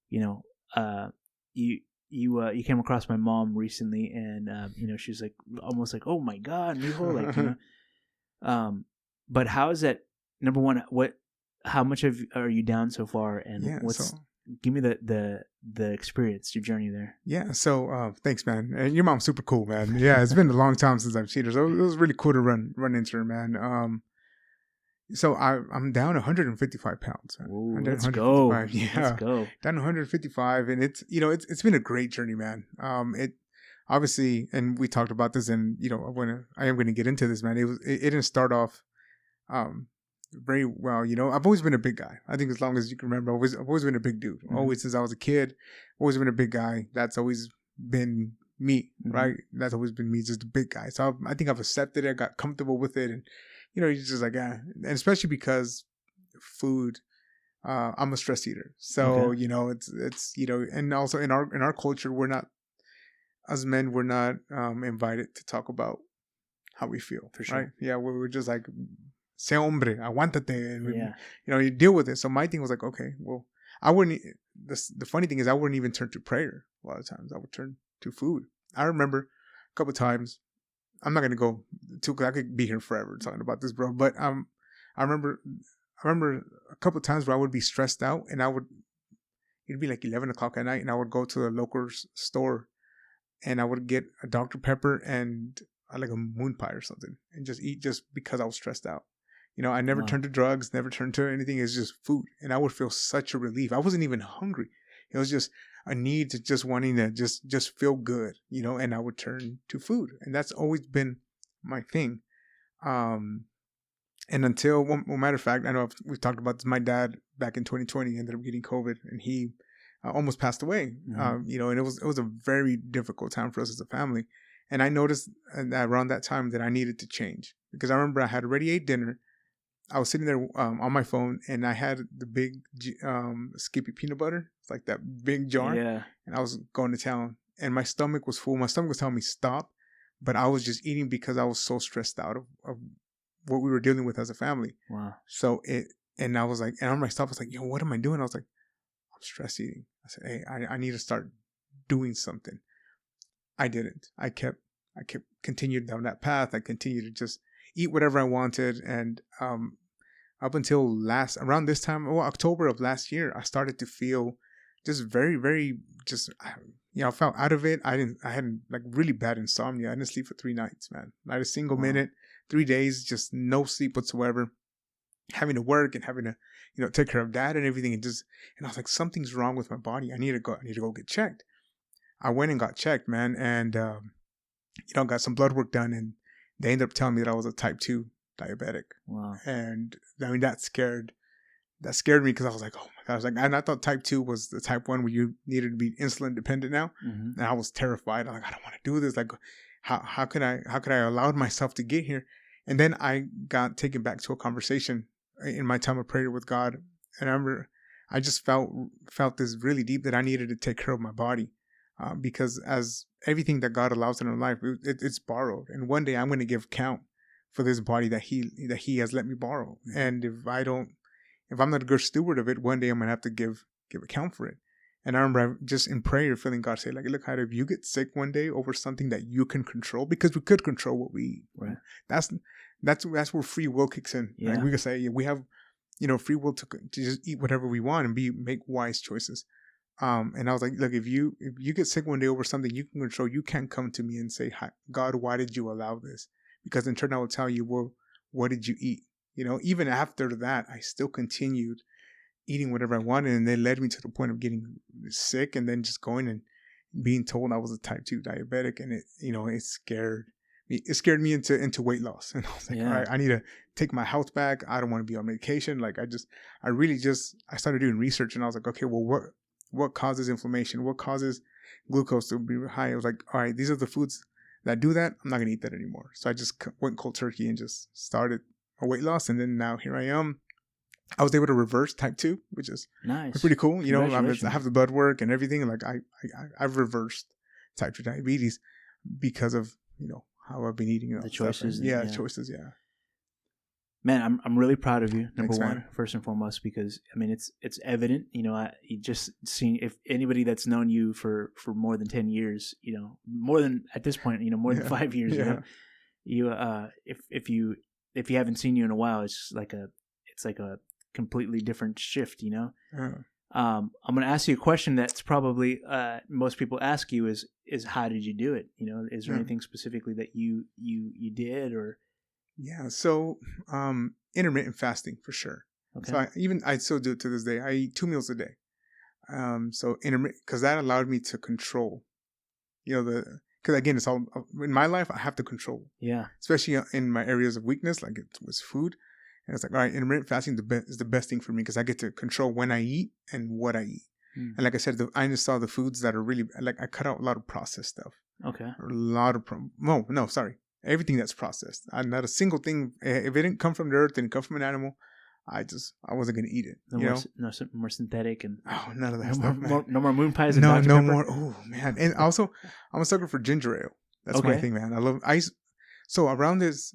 you know, you came across my mom recently, and you know, she's like almost like, oh my God, mijo, like, you know. But how is that? Number one, how much are you down so far, and give me the experience, your journey there. Yeah, so thanks, man. And your mom's super cool, man. Yeah, it's been a long time since I've seen her, so it was really cool to run into her, man. So I'm down 155 pounds. Ooh, let's go. Yeah, let's go. Down 155, and it's, you know, it's been a great journey, man. It obviously, and we talked about this, and you know, I am going to get into this, man. It didn't start off very well. You know, I've always been a big guy. I think as long as you can remember, I've always been a big dude. Always since I was a kid, always been a big guy. That's always been me, right? That's always been me, just a big guy. So I think I've accepted it. I got comfortable with it, and you know, you're just like, and especially because food, I'm a stress eater. So, you know, it's, you know, and also in our culture, we're not, as men, we're not invited to talk about how we feel. For sure. Right? Yeah. We're just like, se hombre, aguántate. And you know, you deal with it. So my thing was like, okay, well, I wouldn't, the funny thing is I wouldn't even turn to prayer a lot of times. I would turn to food. I remember a couple of times, I'm not gonna go too, because I could be here forever talking about this, bro. But I remember a couple of times where I would be stressed out, and it'd be like 11 o'clock at night, and I would go to the local store, and I would get a Dr. Pepper and like a moon pie or something, and just eat, just because I was stressed out. You know, I never turned to drugs, never turned to anything. It's just food, and I would feel such a relief. I wasn't even hungry. It was just a need to just wanting to just feel good, you know, and I would turn to food. And that's always been my thing. And until, well, matter of fact, I know we've talked about this, my dad back in 2020 ended up getting COVID, and he almost passed away, you know, and it was a very difficult time for us as a family. And I noticed that around that time that I needed to change, because I remember I had already ate dinner. I was sitting there on my phone, and I had the big Skippy peanut butter. It's like that big jar. Yeah. And I was going to town, and my stomach was full. My stomach was telling me stop, but I was just eating because I was so stressed out of what we were dealing with as a family. Wow. So and I was like, and on myself, I was like, yo, what am I doing? I was like, I'm stress eating. I said, hey, I need to start doing something. I didn't. I kept continued down that path. I continued to just eat whatever I wanted. And up until around this time, October of last year, I started to feel just very, very just, I felt out of it. I had like really bad insomnia. I didn't sleep for 3 nights, man. Not a single minute, 3 days, just no sleep whatsoever. Having to work and having to, take care of dad and everything. And I was like, something's wrong with my body. I need to go get checked. I went and got checked, man. And, got some blood work done. And they ended up telling me that I was a type 2 diabetic. Wow. And I mean, that scared me because I was like, oh my gosh. And I thought type 2 was the type 1 where you needed to be insulin dependent now. Mm-hmm. And I was terrified. I'm like, I don't want to do this. Like, how could I allow myself to get here? And then I got taken back to a conversation in my time of prayer with God. And I remember I just felt this really deep that I needed to take care of my body. Because as everything that God allows in our life, it's borrowed. And one day I'm going to give count for this body that he has let me borrow. Mm-hmm. And if I'm not a good steward of it, one day I'm going to have to give account for it. And I remember just in prayer feeling God say, like, look, Jairo, if you get sick one day over something that you can control, because we could control what we eat. Right. That's where free will kicks in. Yeah. Right? We can say we have, free will to just eat whatever we want and make wise choices. And I was like, look, if you get sick one day over something you can control, you can't come to me and say, God, why did you allow this? Because in turn I will tell you, well, what did you eat? Even after that, I still continued eating whatever I wanted, and they led me to the point of getting sick, and then just going and being told I was a type 2 diabetic, and it scared me. It scared me into weight loss, and I was like, all right, I need to take my health back. I don't want to be on medication. Like I started doing research, and I was like, okay, well, what causes inflammation? What causes glucose to be high? I was like, all right, these are the foods that do that. I'm not going to eat that anymore. So I just went cold turkey and just started a weight loss. And then now here I am. I was able to reverse type 2, which is nice. Pretty cool. I have the blood work and everything. Like I've reversed type 2 diabetes because of, how I've been eating. The choices. The choices. Yeah. Man, I'm really proud of you. Number Thanks, one, man. First and foremost, because I mean it's evident. You just seen, if anybody that's known you for more than 10 years, more than at this point, more than 5 years, if you haven't seen you in a while, it's like a completely different shift. I'm going to ask you a question that's probably most people ask you is how did you do it? Is there anything specifically that you did or? Yeah, so intermittent fasting for sure. Okay. So I still do it to this day. I eat 2 meals a day. So intermittent, because that allowed me to control. Because again, it's all in my life. I have to control. Yeah. Especially in my areas of weakness, like it was food, and it's like, all right, intermittent fasting is the best thing for me because I get to control when I eat and what I eat. And like I said, I just saw the foods that are really like I cut out a lot of processed stuff. Okay. A lot of everything that's processed. Not a single thing. If it didn't come from the earth, didn't come from an animal, I wasn't going to eat it. No more synthetic and none of that stuff. No more moon pies. And no Dr. Pepper? More. Oh man! And also, I'm a sucker for ginger ale. That's my thing, man. I love ice. So around this,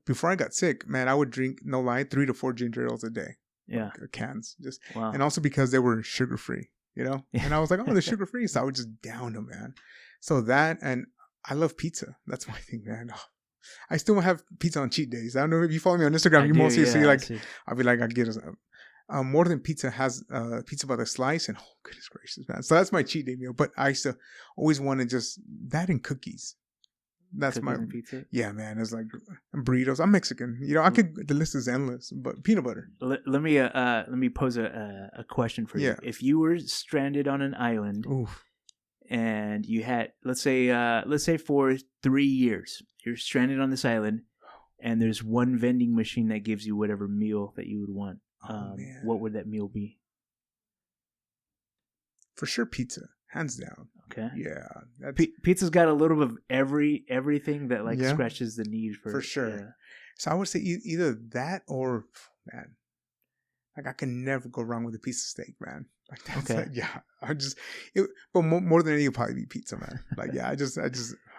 before I got sick, man, I would drink, no lie, 3 to 4 ginger ales a day. Yeah, like cans. And also because they were sugar free. And I was like, oh, they're sugar free, so I would just down them, man. So that, and I love pizza. That's my thing, man. I still have pizza on cheat days. I don't know if you follow me on Instagram. Mostly see I'll be like, I get more than pizza has pizza by the slice, and oh goodness gracious, man. So that's my cheat day meal. But I used to always want to just that and cookies. That's cookies and pizza. Yeah, man. It's like burritos. I'm Mexican. The list is endless. But peanut butter. Let me pose a question for you. Yeah. If you were stranded on an island. Oof. And you had, let's say for 3 years, you're stranded on this island, and there's one vending machine that gives you whatever meal that you would want. What would that meal be? For sure, pizza, hands down. Okay. Yeah, pizza's got a little bit of everything that scratches the need for sure. Yeah. So I would say either that or man, like I can never go wrong with a piece of steak, man. Like that's but more than anything, it'll probably be pizza, man. Like I just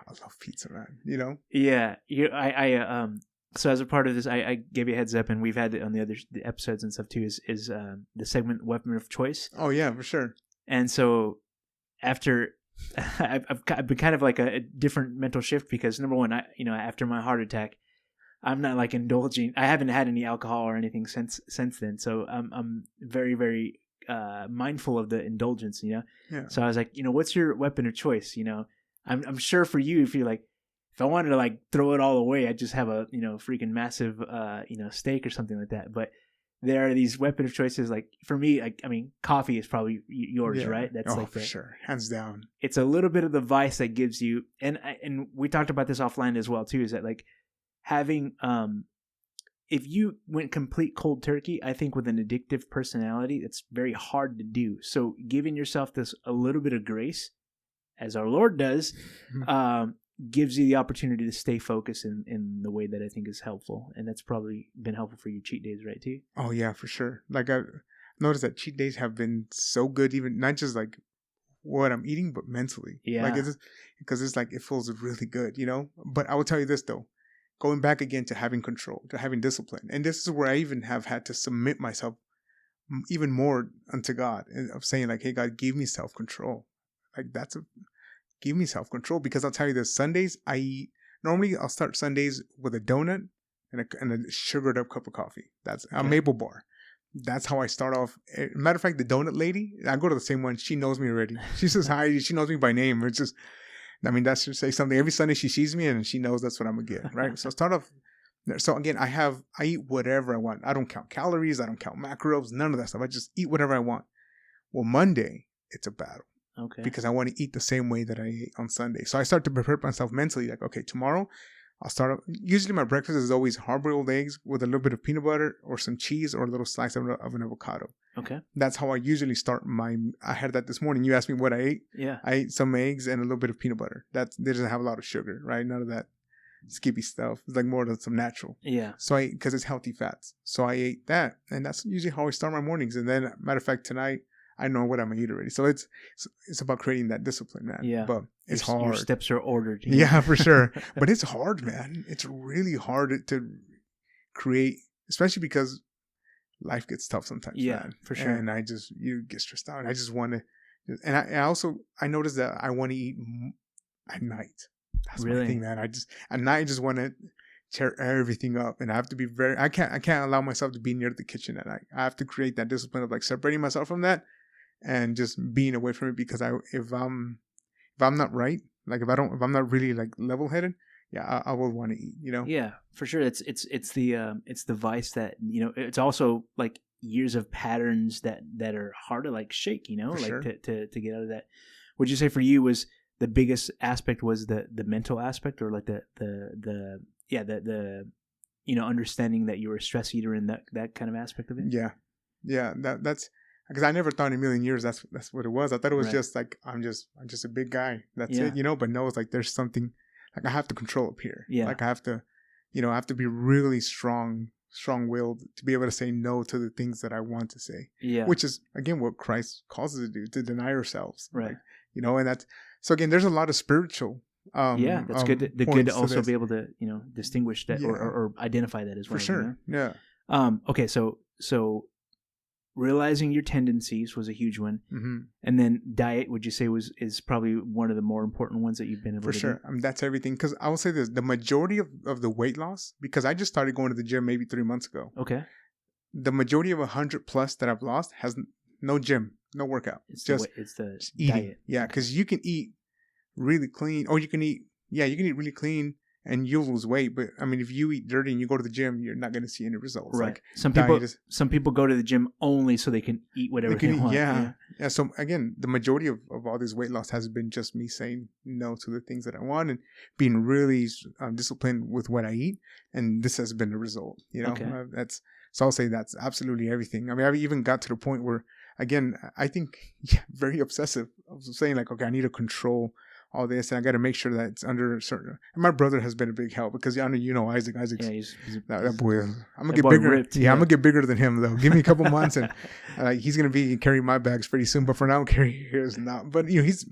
I love pizza, man. You know? Yeah. So as a part of this, I gave you a heads up, and we've had it on the episodes and stuff too, is the segment Weapon of Choice. Oh, yeah, for sure. And so after I've been kind of like a different mental shift, because number one, after my heart attack, I'm not like indulging. I haven't had any alcohol or anything since then. So I'm very, very mindful of the indulgence, Yeah. So I was like, what's your weapon of choice? I'm sure for you, if you're like, if I wanted to like throw it all away, I'd just have a, freaking massive, steak or something like that. But there are these weapon of choices. Like for me, coffee is probably yours, right? That's for sure. Hands down. It's a little bit of the vice that gives you, and we talked about this offline as well too, is that like having, if you went complete cold turkey, I think with an addictive personality, it's very hard to do. So giving yourself a little bit of grace, as our Lord does, gives you the opportunity to stay focused in the way that I think is helpful. And that's probably been helpful for your cheat days, right, too? Oh, yeah, for sure. Like, I've noticed that cheat days have been so good, even not just like what I'm eating, but mentally. Yeah. Like, because it's like, it feels really good, But I will tell you this, though. Going back again to having control, to having discipline. And this is where I even have had to submit myself even more unto God, and of saying like, hey, God, give me self-control. Like, give me self-control, because I'll tell you this, Sundays I eat, normally I'll start Sundays with a donut and a sugared up cup of coffee. That's a maple bar. That's how I start off. Matter of fact, the donut lady, I go to the same one. She knows me already. She says hi. She knows me by name. It's just, that should say something. Every Sunday she sees me and she knows that's what I'm going to get, right? So start off. So again, I eat whatever I want. I don't count calories. I don't count macros, none of that stuff. I just eat whatever I want. Well, Monday, it's a battle. Okay. Because I want to eat the same way that I ate on Sunday. So I start to prepare myself mentally. Like, okay, tomorrow I'll start up. Usually my breakfast is always hard-boiled eggs with a little bit of peanut butter or some cheese or a little slice of an avocado. Okay. That's how I usually start I had that this morning. You asked me what I ate. Yeah. I ate some eggs and a little bit of peanut butter. They doesn't have a lot of sugar, right? None of that skippy stuff. It's like more than some natural. Yeah. So because it's healthy fats. So I ate that. And that's usually how I start my mornings. And then, matter of fact, tonight, I know what I'm going to eat already. So it's about creating that discipline, man. Yeah. But it's hard. Your steps are ordered. Yeah, for sure. But it's hard, man. It's really hard to create, especially because life gets tough sometimes. Yeah, man. for sure. And you get stressed out. I just want to, and I noticed that I want to eat at night. That's really? my thing, man. At night, I just want to tear everything up, and I have to be I can't allow myself to be near the kitchen at night. I have to create that discipline of like separating myself from that and just being away from it, because if I'm not right, like if I'm not really like level headed, yeah, I will want to eat, Yeah, for sure. It's the vice that, it's also like years of patterns that are hard to like shake, For like sure. to get out of that. Would you say for you was the biggest aspect was the mental aspect, or like the understanding that you were a stress eater and that kind of aspect of it? Yeah, that's because I never thought in a million years that's what it was. I thought it was Right. just like I'm just a big guy, that's Yeah. it, but no, it's like there's something like I have to control up here. Yeah. Like I have to be really strong-willed to be able to say no to the things that I want to say. Yeah. Which is again what Christ calls us to do, to deny ourselves. Right. Like, and that's so again there's a lot of spiritual that's good. The good points to also this. be able to distinguish that, Yeah. or identify that as well. For sure. Yeah. Okay, so realizing your tendencies was a huge one, Mm-hmm. and then diet, would you say is probably one of the more important ones that you've been able For to sure. do? That's everything. Because I will say this, the majority of the weight loss, because I just started going to the gym maybe 3 months ago. Okay, The majority of 100 plus that I've lost has no gym, no workout. it's just the eating. diet. Yeah, because you can eat really clean, or you can eat really clean and you'll lose weight. But I mean, if you eat dirty and you go to the gym, you're not going to see any results. Right. Like Some people go to the gym only so they can eat whatever they want. Yeah. So again, the majority of all this weight loss has been just me saying no to the things that I want and being really disciplined with what I eat. And this has been the result. Okay. So I'll say that's absolutely everything. I mean, I've even got to the point where, again, I think very obsessive. I was saying like, okay, I need to control all this, and I got to make sure that it's under a certain. And my brother has been a big help because Isaac. Isaac's that boy. I'm gonna get bigger. Ripped, I'm gonna get bigger than him though. Give me a couple months, and he's gonna be carrying my bags pretty soon. But for now, carry his not. But he's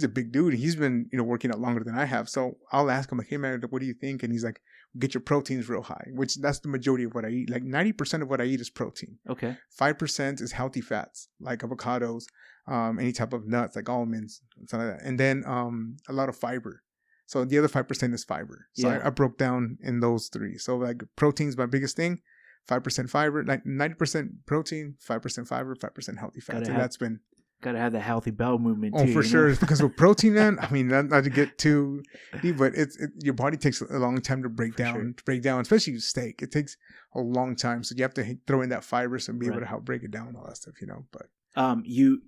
a big dude. He's been working out longer than I have. So I'll ask him like, hey man, what do you think? And he's like, get your proteins real high, which that's the majority of what I eat. Like 90% of what I eat is protein. Okay. 5% is healthy fats like avocados, any type of nuts like almonds, something like that. And then a lot of fiber. So the other 5% is fiber. So I broke down in those three. So like protein's my biggest thing. 5% fiber, like 90% protein, 5% fiber, 5% healthy fats. And that's been... Gotta have the healthy bowel movement too. Oh, for sure. Because with protein, man, I mean, not to get too deep, but your body takes a long time to break down, especially steak. It takes a long time. So you have to throw in that fiber to be able to help break it down and all that stuff, But you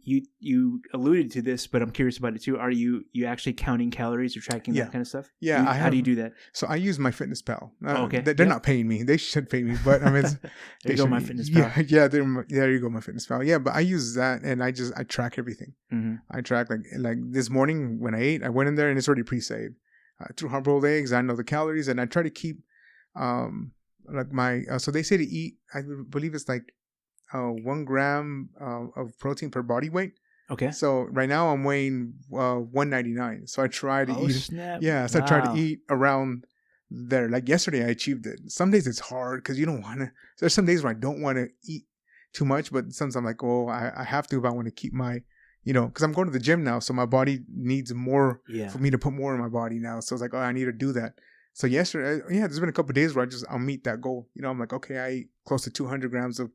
alluded to this, but I'm curious about it too. Are you actually counting calories or tracking that kind of stuff? Yeah. How do you do that? So I use MyFitnessPal. Okay. They're not paying me. They should pay me, but I mean, there you go, MyFitnessPal. Yeah. There you go, MyFitnessPal. Yeah, but I use that and I track everything. Mm-hmm. I track like this morning when I ate, I went in there and it's already pre-saved. Through hard-boiled eggs, I know the calories, and I try to keep like my. So they say to eat. I believe it's like 1 gram of protein per body weight. Okay. So right now I'm weighing 199. So I try to eat. Snap. Yeah. So I try to eat around there. Like yesterday, I achieved it. Some days it's hard because you don't want to. So there's some days where I don't want to eat too much, but sometimes I'm like, oh, I have to if I want to keep my, because I'm going to the gym now, so my body needs more for me to put more in my body now. So it's like, oh, I need to do that. So yesterday, there's been a couple of days where I'll meet that goal. I'm like, okay, I eat close to 200 grams of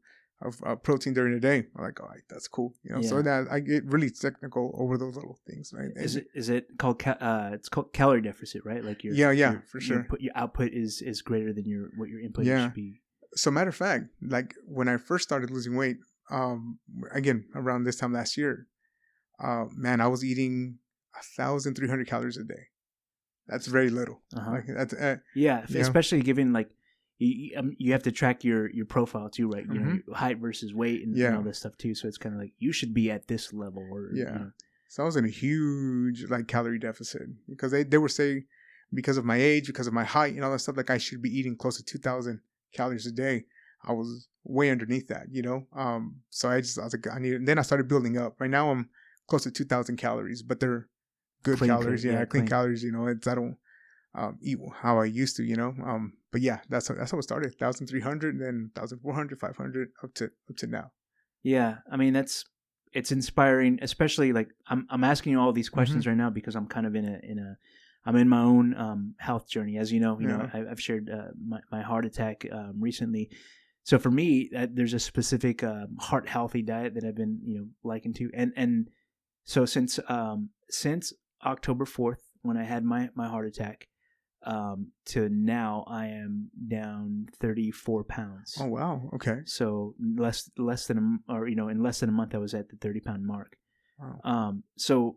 protein during the day. I'm like, all right, that's cool. So that I get really technical over those little things, right? Is it called it's called calorie deficit, right? Like your for sure. Your output is greater than what your input should be. So matter of fact, like when I first started losing weight, again around this time last year, man, I was eating 1,300 calories a day. That's very little. Like that's especially given like. You have to track your profile too, right? Your height versus weight and all this stuff too. So it's kind of like you should be at this level, or So I was in a huge like calorie deficit because they were saying because of my age, because of my height, and all that stuff, like I should be eating close to 2,000 calories a day. I was way underneath that, So I was like, I need. And then I started building up. Right now I'm close to 2,000 calories, but they're good calories. Clean calories. I don't eat how I used to, But yeah, that's how it started. 1,300, then 1,400, 500, up to now. Yeah, I mean it's inspiring, especially like I'm asking you all these questions right now because I'm kind of I'm in my own health journey, as you know. I've shared my heart attack recently. So for me, there's a specific heart healthy diet that I've been likened to, and so since October 4th when I had my heart attack. To now I am down 34 pounds. Oh, wow. Okay. So in less than a month I was at the 30-pound mark. Wow.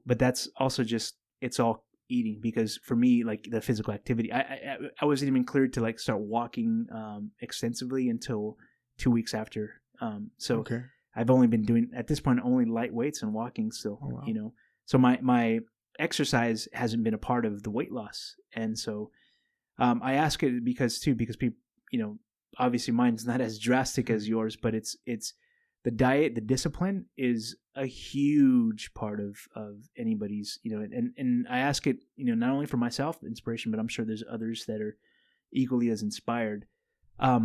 But that's also just, it's all eating because for me, like the physical activity, I wasn't even cleared to like start walking, extensively until 2 weeks after. Okay. I've only been doing at this point only light weights and walking still, oh, wow. So my exercise hasn't been a part of the weight loss. And so I ask it because people, obviously mine's not as drastic as yours, but it's the diet, the discipline is a huge part of anybody's, and I ask it, not only for myself, inspiration, but I'm sure there's others that are equally as inspired. I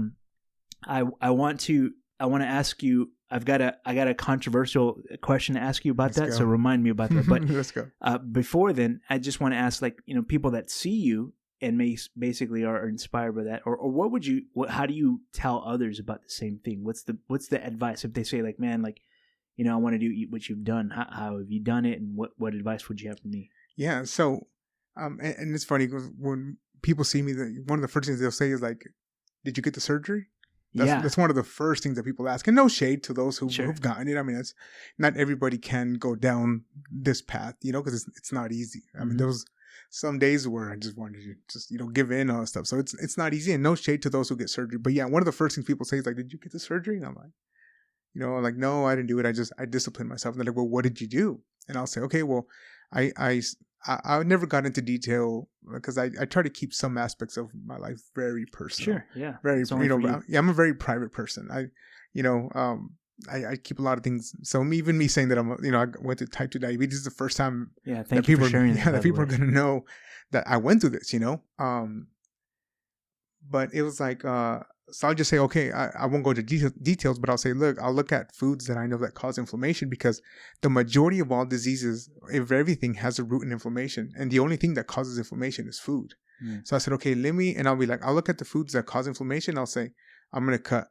want to ask you, I got a controversial question to ask you about that. So remind me about that. But let's go. Before then, I just want to ask, like, people that see you and basically are inspired by that, or how do you tell others about the same thing? What's the advice if they say like, man, like, I want to do what you've done. How have you done it? And what advice would you have for me? Yeah. So, and it's funny because when people see me, one of the first things they'll say is like, did you get the surgery? That's one of the first things that people ask. And no shade to those who've gotten it. I mean, it's not everybody can go down this path, because it's not easy. I mean, there was some days where I just wanted to just, give in on stuff. So it's not easy, and no shade to those who get surgery. But yeah, one of the first things people say is like, did you get the surgery? And I'm like, no, I didn't do it. I disciplined myself. And they're like, well, what did you do? And I'll say, okay, well, I I never got into detail because I try to keep some aspects of my life very personal. Sure, yeah. Very, I'm a very private person. I keep a lot of things. So even me saying that I went through type 2 diabetes is the first time thank you for sharing that people are going to know that I went through this, but it was like, so I'll just say, okay, I won't go into details, but I'll say, look, I'll look at foods that I know that cause inflammation, because the majority of all diseases, if everything has a root in inflammation, and the only thing that causes inflammation is food. So I said, okay, and I'll be like, I'll look at the foods that cause inflammation. I'll say, I'm going to cut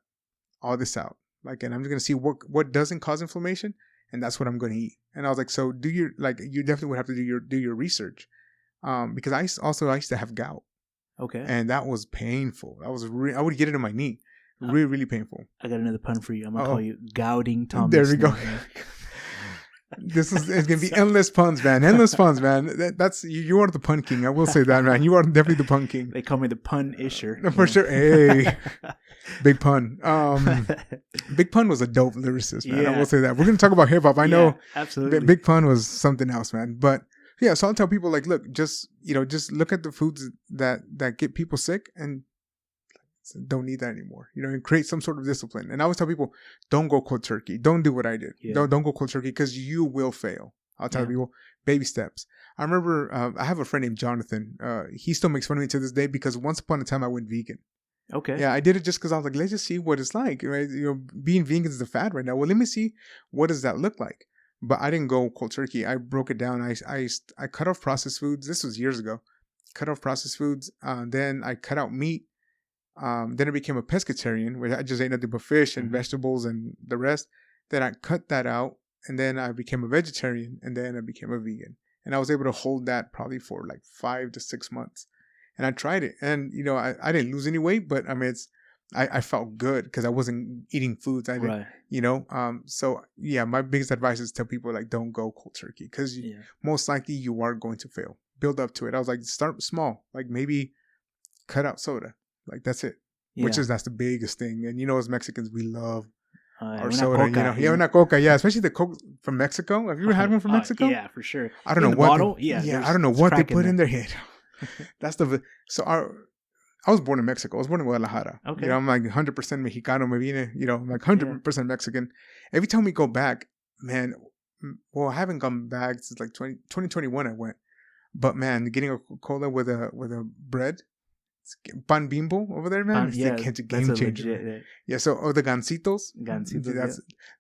all this out. And I'm just going to see what doesn't cause inflammation. And that's what I'm going to eat. And I was like, so you definitely would have to do your research. Because I used to have gout. Okay. And that was painful. I would get it in my knee. Really, really painful. I got another pun for you. I'm going to call you Gouting Thomas. There we go. It's going to be endless puns, man. Endless puns, man. That's you are the pun king. I will say that, man. You are definitely the pun king. They call me the pun-isher. For sure. Hey. Big Pun. Big Pun was a dope lyricist, man. I will say that. We're going to talk about hip hop. I know. Absolutely. Big Pun was something else, man. But yeah, so I'll tell people like, look, just look at the foods that get people sick and don't need that anymore. And create some sort of discipline. And I always tell people, don't go cold turkey. Don't do what I did. Yeah. Don't go cold turkey, because you will fail. I'll tell people, baby steps. I remember I have a friend named Jonathan. He still makes fun of me to this day because once upon a time I went vegan. Okay. Yeah, I did it just because I was like, let's just see what it's like. Right? Being vegan is the fad right now. Well, let me see, what does that look like? But I didn't go cold turkey. I broke it down. I cut off processed foods. This was years ago. Cut off processed foods. Then I cut out meat. Then I became a pescatarian, where I just ate nothing but fish and vegetables and the rest. Then I cut that out. And then I became a vegetarian. And then I became a vegan. And I was able to hold that probably for like 5 to 6 months. And I tried it. And, I didn't lose any weight. But, I mean, I felt good because I wasn't eating foods. I didn't, so yeah, my biggest advice is tell people like, don't go cold turkey, because most likely you are going to fail. Build up to it. I was like, start small, like maybe cut out soda. Like that's it, that's the biggest thing. And as Mexicans, we love our soda, una coca. Yeah. Especially the Coke from Mexico. Have you ever had one from Mexico? Yeah, for sure. I don't know what bottle? I don't know what they put in their head. That's I was born in Mexico. I was born in Guadalajara. Okay. I'm like 100% Mexicano. I'm like 100% Mexican. Every time we go back, man, well, I haven't gone back since like 2021 I went. But man, getting a Coca-Cola with a bread, pan bimbo over there, man, it's a game changer. So the gancitos,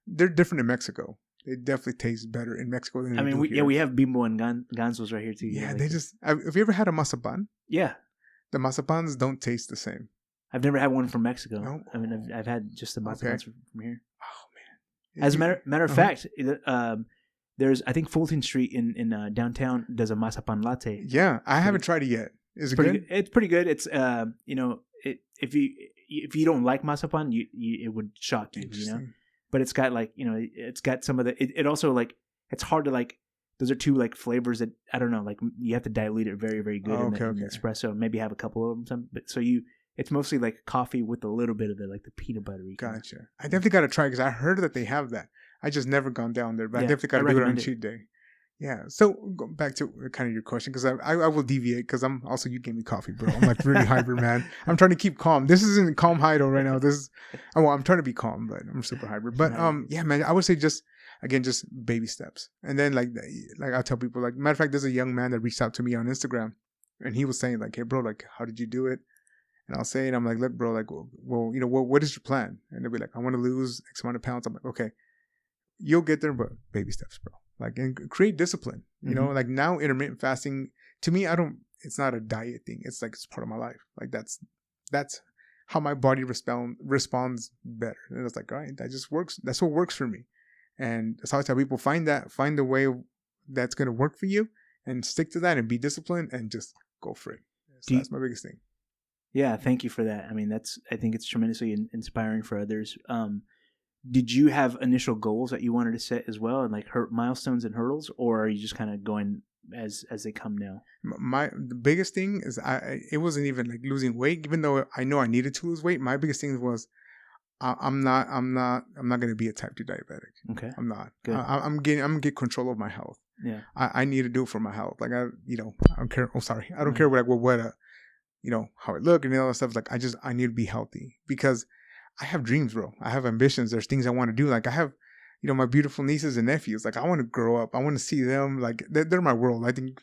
they're different in Mexico. They definitely taste better in Mexico than we have bimbo and gansos right here too. Yeah, they just. Have you ever had a mazapan? Yeah. The mazapans don't taste the same. I've never had one from Mexico. No? I mean, I've had just the mazapans from here. Oh man! As a matter of fact, there's I think Fulton Street in downtown does a mazapan latte. Yeah, I haven't tried it yet. Is it good? It's pretty good. It's if you don't like mazapan, it would shock you. But it's got like it's got some of the. It also like it's hard to like. Those are two like flavors that I don't know. Like you have to dilute it very, very good in the espresso. Maybe have a couple of them. But it's mostly like coffee with a little bit of the like the peanut buttery. Gotcha. I definitely got to try because I heard that they have that. I just never gone down there, but I definitely got to do it on cheat day. Yeah. So go back to kind of your question, because I will deviate because I'm also, you gave me coffee, bro. I'm like really hyper, man. I'm trying to keep calm. This isn't calm hideout right now. I'm trying to be calm, but I'm super hyper. But yeah, man, I would say just baby steps. And then like I'll tell people, like, matter of fact, there's a young man that reached out to me on Instagram, and he was saying like, hey bro, like, how did you do it? And I'll say, and I'm like, look bro, like, well, what is your plan? And they'll be like, I want to lose X amount of pounds. I'm like, okay, you'll get there, but baby steps, bro. Like, and create discipline, like now intermittent fasting, to me, it's not a diet thing. It's like, it's part of my life. Like that's how my body responds better. And it's like, all right, that just works. That's what works for me. And that's how I tell people, find the way that's going to work for you and stick to that and be disciplined and just go for it. So that's my biggest thing. Yeah. Thank you for that. I mean, I think it's tremendously inspiring for others. Did you have initial goals that you wanted to set as well, and like milestones and hurdles, or are you just kind of going as they come now? The biggest thing is it wasn't even like losing weight, even though I know I needed to lose weight. My biggest thing was I'm not going to be a type 2 diabetic. Okay. I'm not. Good. I'm gonna get control of my health. Yeah. I need to do it for my health. Like I don't care. Oh, sorry. I don't care what how I look and all that stuff. Like I need to be healthy because I have dreams, bro. I have ambitions. There's things I want to do. Like I have, my beautiful nieces and nephews. Like I want to grow up. I want to see them. Like they're my world. I think,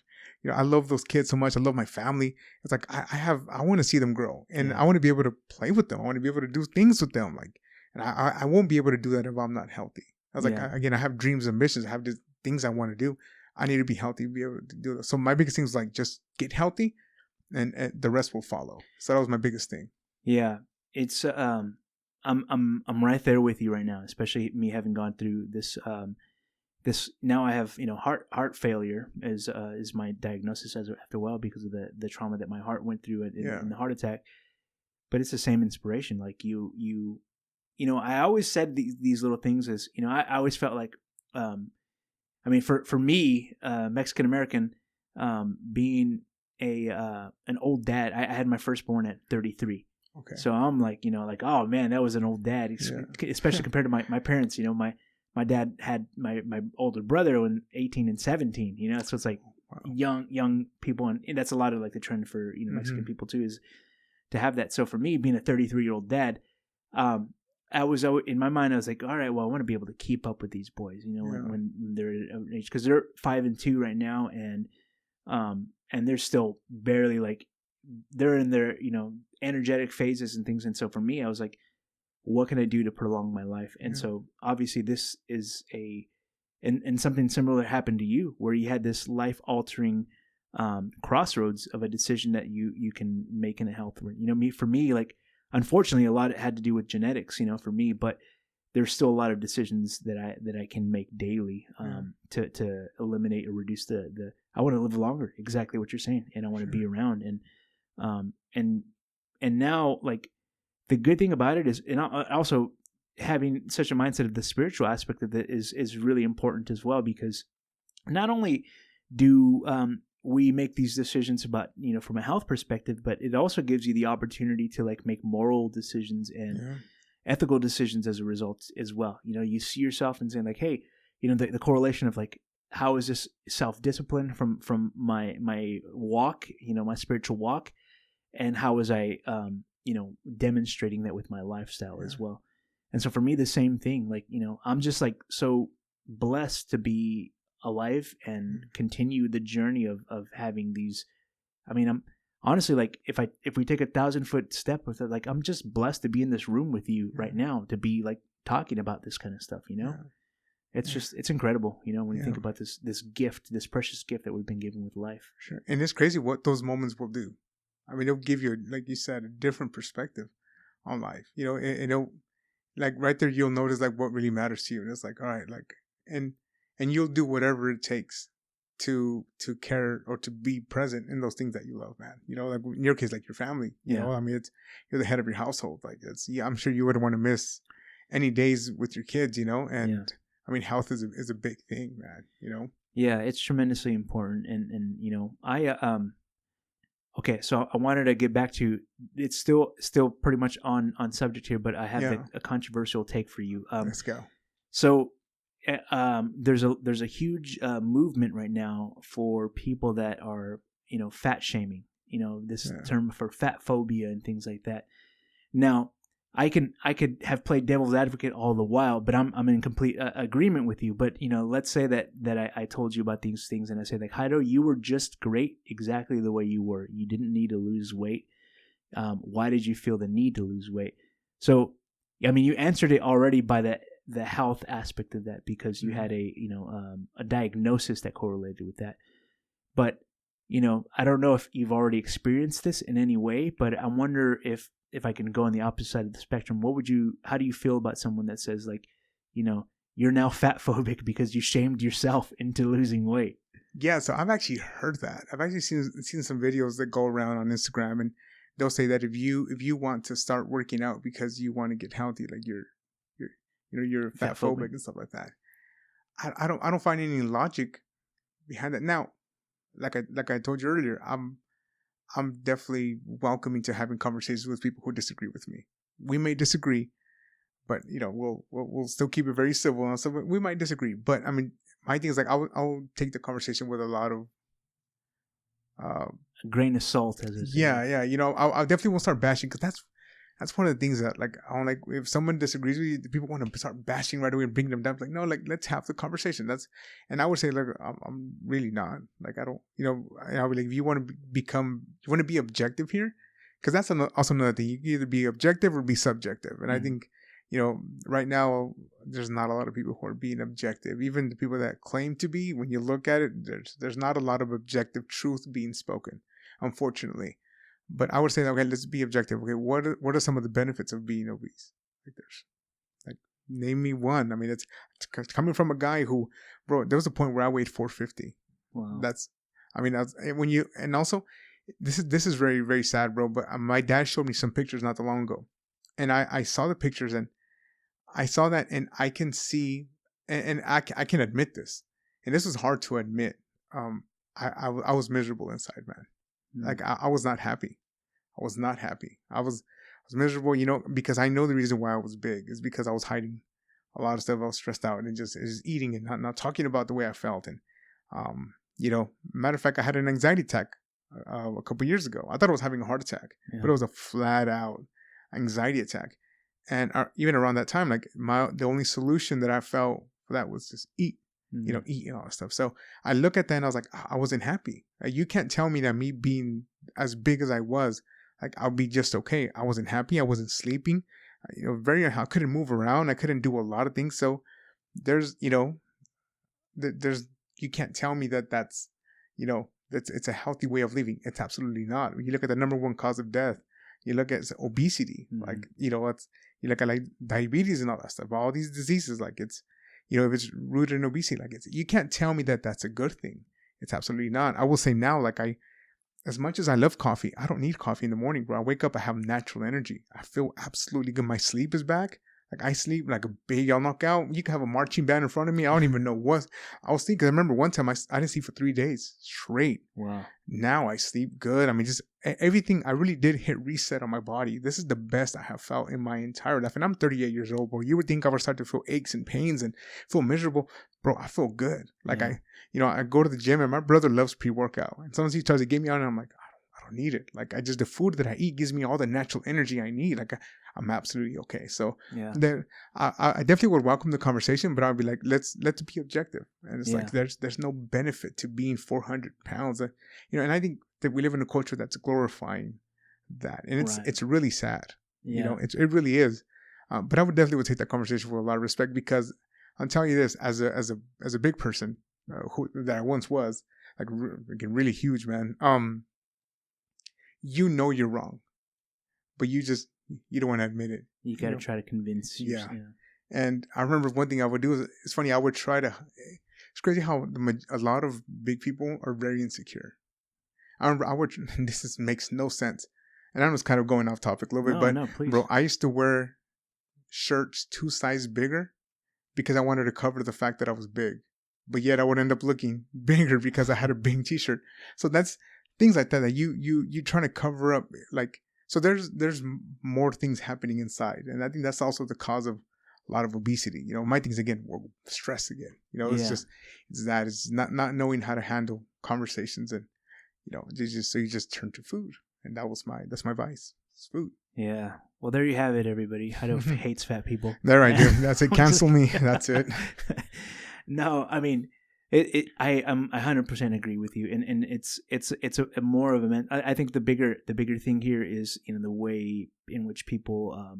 I love those kids so much. I love my family. It's like I want to see them grow, and I want to be able to play with them. I want to be able to do things with them. Like, and I won't be able to do that if I'm not healthy. I was like, I have dreams and ambitions. I have these things I want to do. I need to be healthy to be able to do that. So my biggest thing was like, just get healthy, and the rest will follow. So that was my biggest thing. Yeah, it's I'm right there with you right now, especially me having gone through this. This now I have heart failure is my diagnosis after a while because of the trauma that my heart went through in the heart attack. But it's the same inspiration. Like I always said these little things as I always felt like for me Mexican American being an old dad. I had my firstborn at 33. Okay. So I'm like oh man, that was an old dad, especially compared to my parents. My dad had my older brother when 18 and 17, so it's like young people. And that's a lot of like the trend for, Mexican people too, is to have that. So for me being a 33-year-old dad, I was in my mind, I was like, all right, well, I want to be able to keep up with these boys, when they're at an age, cause they're 5 and 2 right now. And they're still barely like, they're in their, energetic phases and things. And so for me, I was like, what can I do to prolong my life? And so obviously this is and something similar happened to you, where you had this life altering crossroads of a decision that you can make in a health. For me, like, unfortunately, a lot of it had to do with genetics, for me, but there's still a lot of decisions that I can make daily to eliminate or reduce the I want to live longer, exactly what you're saying, and I want to be around, and now, like, the good thing about it is, and also having such a mindset of the spiritual aspect of it is really important as well, because not only do we make these decisions about, from a health perspective, but it also gives you the opportunity to like make moral decisions and ethical decisions as a result as well. You see yourself and saying like, hey, the correlation of like, how is this self-discipline from my walk, my spiritual walk, and how was I, demonstrating that with my lifestyle as well. And so for me, the same thing, like, I'm just like so blessed to be alive and continue the journey of having these. I'm honestly, like, if we take 1,000-foot step with it, like, I'm just blessed to be in this room with you right now, to be like talking about this kind of stuff, It's just, it's incredible, when you think about this gift, this precious gift that we've been given with life. Sure. And it's crazy what those moments will do. It'll give you, like you said, a different perspective on life, and it'll, like, right there, you'll notice like what really matters to you. And it's like, all right, like, and you'll do whatever it takes to care or to be present in those things that you love, man. Like in your case, like your family, you're the head of your household. Like I'm sure you wouldn't want to miss any days with your kids, and health is a big thing, man, Yeah, it's tremendously important. And okay, so I wanted to get back to, it's still pretty much on subject here, but I have a controversial take for you. Let's go. So there's a huge movement right now for people that are, fat shaming, this term for fat phobia and things like that. Now, I could have played devil's advocate all the while, but I'm in complete agreement with you. But let's say that I told you about these things, and I say like, Jairo, you were just great exactly the way you were. You didn't need to lose weight. Why did you feel the need to lose weight? So, you answered it already by the health aspect of that, because you had a diagnosis that correlated with that. But I don't know if you've already experienced this in any way, but I wonder if I can go on the opposite side of the spectrum, how do you feel about someone that says like, you're now fat phobic because you shamed yourself into losing weight? Yeah. So I've actually heard that. I've actually seen some videos that go around on Instagram, and they'll say that if you want to start working out because you want to get healthy, like you're fat phobic and stuff like that. I don't find any logic behind that. Now, like I told you earlier, I'm definitely welcoming to having conversations with people who disagree with me. We may disagree, but we'll still keep it very civil. And so we might disagree, but my thing is like I'll take the conversation with a lot of a grain of salt, as it is. Yeah. You know, I definitely won't start bashing, because that's one of the things that, like, I don't like, if someone disagrees with you, people want to start bashing right away and bring them down. Like, no, like, let's have the conversation. And I would say, look, I'm really not, like, I don't, you know, I would, like, if you want to be objective here, because that's also another thing. You can either be objective or be subjective. And I think, you know, right now, there's not a lot of people who are being objective. Even the people that claim to be, when you look at it, there's not a lot of objective truth being spoken, unfortunately. But I would say, okay, let's be objective. Okay, what are some of the benefits of being obese? Name me one. I mean, it's coming from a guy who, bro, there was a point where I weighed 450. Wow. And also, this is very, very sad, bro. But my dad showed me some pictures not too long ago, and I saw the pictures, and I saw that, and I can see, and I can admit this, and this was hard to admit. I was miserable inside, man. Like, I was not happy. I was miserable, you know, because I know the reason why I was big is because I was hiding a lot of stuff. I was stressed out and just eating and not talking about the way I felt. And, you know, matter of fact, I had an anxiety attack a couple years ago. I thought I was having a heart attack, but it was a flat out anxiety attack. And even around that time, like, the only solution that I felt for that was just eat. You know, eat and all that stuff. So I look at that and I was like, I wasn't happy. You can't tell me that me being as big as I was, like, I'll be just okay. I wasn't happy. I wasn't sleeping. You know, I couldn't move around. I couldn't do a lot of things. So there's, you know, you can't tell me that's, you know, it's a healthy way of living. It's absolutely not. When you look at the number one cause of death, you look at obesity, like, you know, you look at like diabetes and all that stuff, all these diseases, like, it's, you know, if it's rooted in obesity, like, you can't tell me that that's a good thing. It's absolutely not. I will say now, like, as much as I love coffee, I don't need coffee in the morning, bro. I wake up, I have natural energy. I feel absolutely good. My sleep is back. Like, I sleep like a big knockout. You can have a marching band in front of me. I don't even know what. I was thinking, I remember one time I didn't sleep for 3 days straight. Wow. Now I sleep good. I mean, just everything. I really did hit reset on my body. This is the best I have felt in my entire life. And I'm 38 years old, bro. You would think I would start to feel aches and pains and feel miserable. Bro, I feel good. Like, I go to the gym, and my brother loves pre-workout. And sometimes he tries to get me on, and I'm like, I don't need it. Like, the food that I eat gives me all the natural energy I need. Like, I'm absolutely okay. So then I definitely would welcome the conversation, but I'd be like, let's be objective. And it's like, there's no benefit to being 400 pounds. You know, and I think that we live in a culture that's glorifying that. And it's really sad. You know, it really is. But I would definitely take that conversation with a lot of respect, because I'm telling you this, as a big person that I once was, like, really huge, man. You know you're wrong, but you don't want to admit it. You got to try to convince yourself. Yeah. And I remember one thing I would do is, it's funny, I would try to, it's crazy how a lot of big people are very insecure. I remember makes no sense. And I was kind of going off topic a little bit, but bro, I used to wear shirts 2 sizes bigger because I wanted to cover the fact that I was big, but yet I would end up looking bigger because I had a big t-shirt. So that's things like that you trying to cover up, like, so there's more things happening inside. And I think that's also the cause of a lot of obesity. You know, my things again, stress again. You know, it's not knowing how to handle conversations, and, you know, so you just turn to food. And that's my vice. It's food. Yeah. Well, there you have it, everybody. Haido hates fat people. There I do. That's it. Cancel me. That's it. No, I mean, I 100% agree with you, and it's a more of a I think the bigger thing here is, you know, the way in which people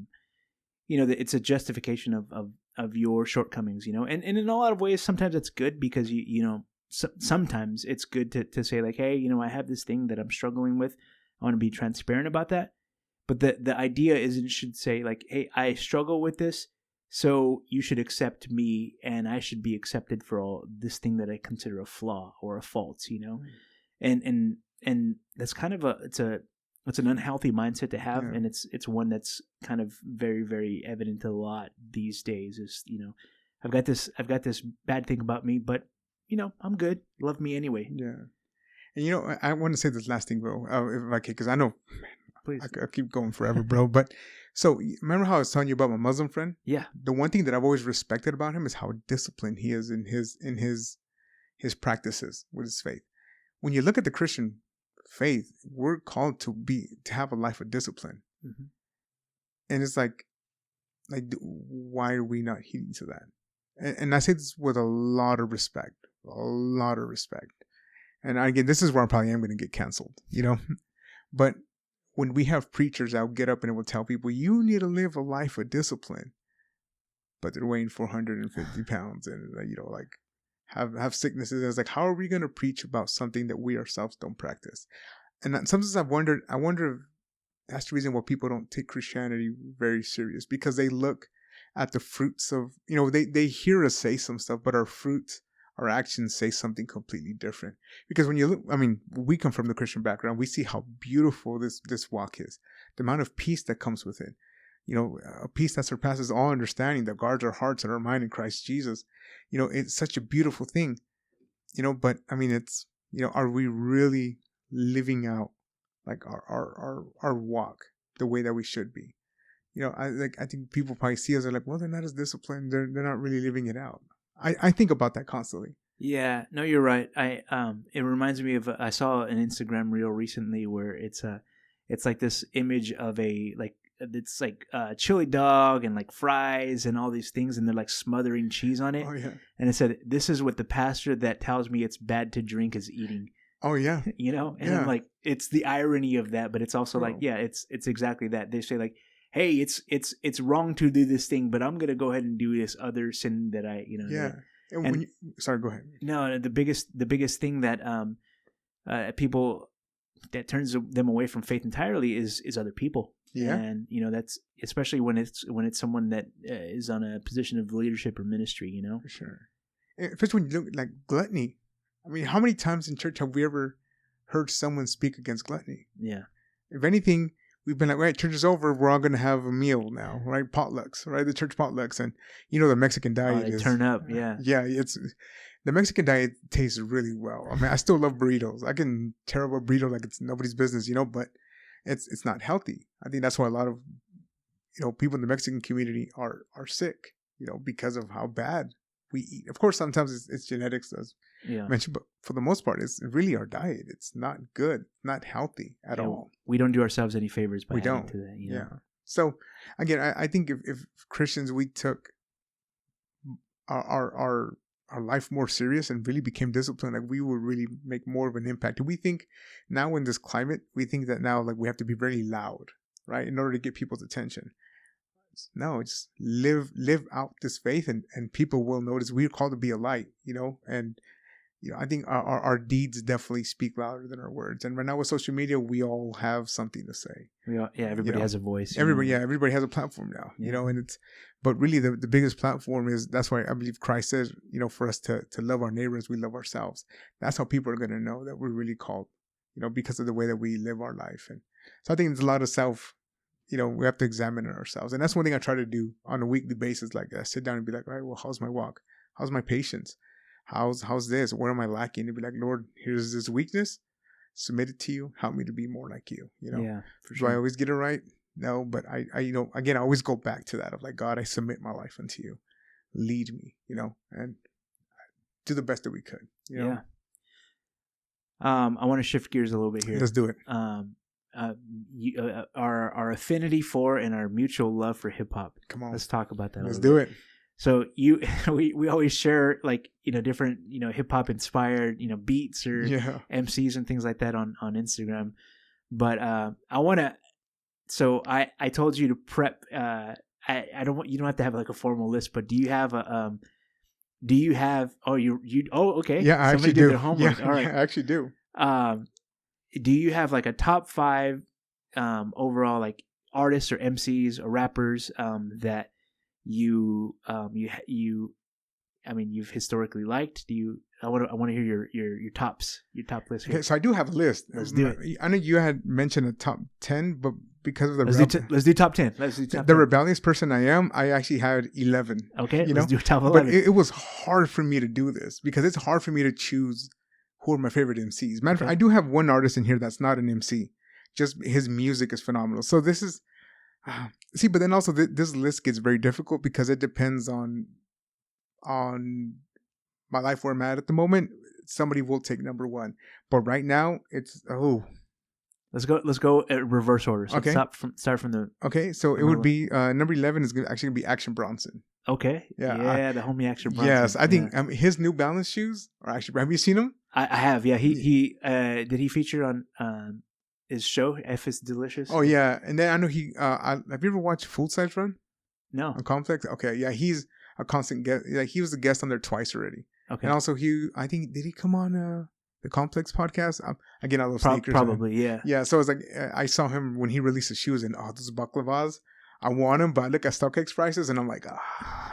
you know, it's a justification of your shortcomings, you know, and in a lot of ways sometimes it's good, because you know, sometimes it's good to say, like, hey, you know, I have this thing that I'm struggling with. I want to be transparent about that. But the idea is, it should say, like, hey, I struggle with this, so you should accept me, and I should be accepted for all this thing that I consider a flaw or a fault, you know? And that's kind of it's an unhealthy mindset to have, and it's one that's kind of very, very evident a lot these days. Is, you know, I've got this bad thing about me, but, you know, I'm good. Love me anyway. Yeah. And, you know, I want to say this last thing, bro, if I can, because I know, please, I'll keep going forever, bro. But So remember how I was telling you about my Muslim friend? Yeah. The one thing that I've always respected about him is how disciplined he is in his practices with his faith. When you look at the Christian faith, we're called to have a life of discipline. Mm-hmm. And it's like, why are we not heeding to that? And I say this with a lot of respect. And again, this is where I probably am going to get canceled, But when we have preachers, I'll get up and it will tell people, you need to live a life of discipline. But they're weighing 450 pounds and, have sicknesses. And it's like, how are we going to preach about something that we ourselves don't practice? And sometimes I wonder if that's the reason why people don't take Christianity very serious, because they look at the fruits of, they hear us say some stuff, but our fruits, our actions say something completely different. Because when you look, we come from the Christian background, we see how beautiful this walk is, the amount of peace that comes with it. A peace that surpasses all understanding, that guards our hearts and our mind in Christ Jesus. It's such a beautiful thing, but it's, are we really living out like our walk the way that we should be? I think people probably see us, they're like, well, they're not as disciplined. They're not really living it out. I think about that constantly. Yeah, no, you're right. It reminds me of, I saw an Instagram reel recently where it's like this image of it's like a chili dog and like fries and all these things, and they're like smothering cheese on it. Oh yeah. And it said, this is what the pastor that tells me it's bad to drink is eating. Oh yeah. And yeah. I'm like, it's the irony of that, but it's also like, yeah, it's exactly that. They say like, hey, it's wrong to do this thing, but I'm gonna go ahead and do this other sin that I, Yeah. And sorry, go ahead. No, the biggest thing that people that turns them away from faith entirely is other people. Yeah. And that's especially when it's someone that is on a position of leadership or ministry. For sure. Especially when you look like gluttony. How many times in church have we ever heard someone speak against gluttony? Yeah. If anything, we've been like, right, church is over, we're all going to have a meal now, right? Potlucks, right? The church potlucks. And the Mexican diet is... turn up, yeah. Yeah, the Mexican diet tastes really well. I still love burritos. I can tear up a burrito like it's nobody's business, but it's not healthy. I think that's why a lot of, people in the Mexican community are sick, because of how bad we eat. Of course, sometimes it's genetics, as mentioned, but for the most part, it's really our diet. It's not good, not healthy at all. We don't do ourselves any favors by adding to that. Yeah. So again, I think if Christians, we took our life more serious and really became disciplined, like we would really make more of an impact. We think now in this climate, we think that now like we have to be very loud, right, in order to get people's attention. No, just live out this faith, and people will notice. We're called to be a light, and I think our deeds definitely speak louder than our words. And right now with social media, we all have something to say. Everybody has a voice. Everybody has a platform now, and but really the biggest platform is, that's why I believe Christ says, for us to love our neighbors, we love ourselves. That's how people are going to know that we're really called, because of the way that we live our life. And so I think there's a lot of we have to examine ourselves. And that's one thing I try to do on a weekly basis. Like I sit down and be like, all right, well, how's my walk? How's my patience? How's this? Where am I lacking? To be like, Lord, here's this weakness. Submit it to you. Help me to be more like you. Yeah, for sure. Do I always get it right? No, but I again, I always go back to that of like, God, I submit my life unto you. Lead me, and do the best that we could. Yeah. I want to shift gears a little bit here. Let's do it. Our affinity for and our mutual love for hip hop. Come on, let's talk about that. Let's do it. So we always share like different hip hop inspired beats or MCs and things like that on Instagram. But I want to. So I told you to prep. I don't want, you don't have to have like a formal list, but do you have a okay, yeah, I actually do. Homework. All right, yeah, I actually do. Do you have like a top 5 overall like artists or MCs or rappers that you've historically liked? I want to hear your top list here. Okay, so I do have a list. Let's do it. I know you had mentioned a top 10, but because of the let's do top 10. The rebellious person I am, I actually had 11. Okay, let's do top 11. But it was hard for me to do this because it's hard for me to choose who are my favorite MCs. Matter of fact, I do have one artist in here that's not an MC. Just his music is phenomenal. So this is, See, but then also this list gets very difficult because it depends on my life where I'm at the moment. Somebody will take number one, but right now it's Let's go at reverse order. So okay. Start from the. Okay, so it would be number 11 is actually gonna be Action Bronson. Okay. Yeah, the homie Action Bronson. Yes, I think his New Balance shoes are actually. Have you seen them? I have. Yeah, he did he feature on his show F is Delicious? Oh yeah, and then I know he. Have you ever watched Full Size Run? No. On Complex. Okay, yeah, he's a constant guest. Like he was a guest on there twice already. Okay, and also I think did he come on the Complex podcast? Again, I love sneakers. Probably, yeah. Yeah, so it's like I saw him when he released his shoes, and those baklavas. I want them, but I look at StockX prices, and I'm like,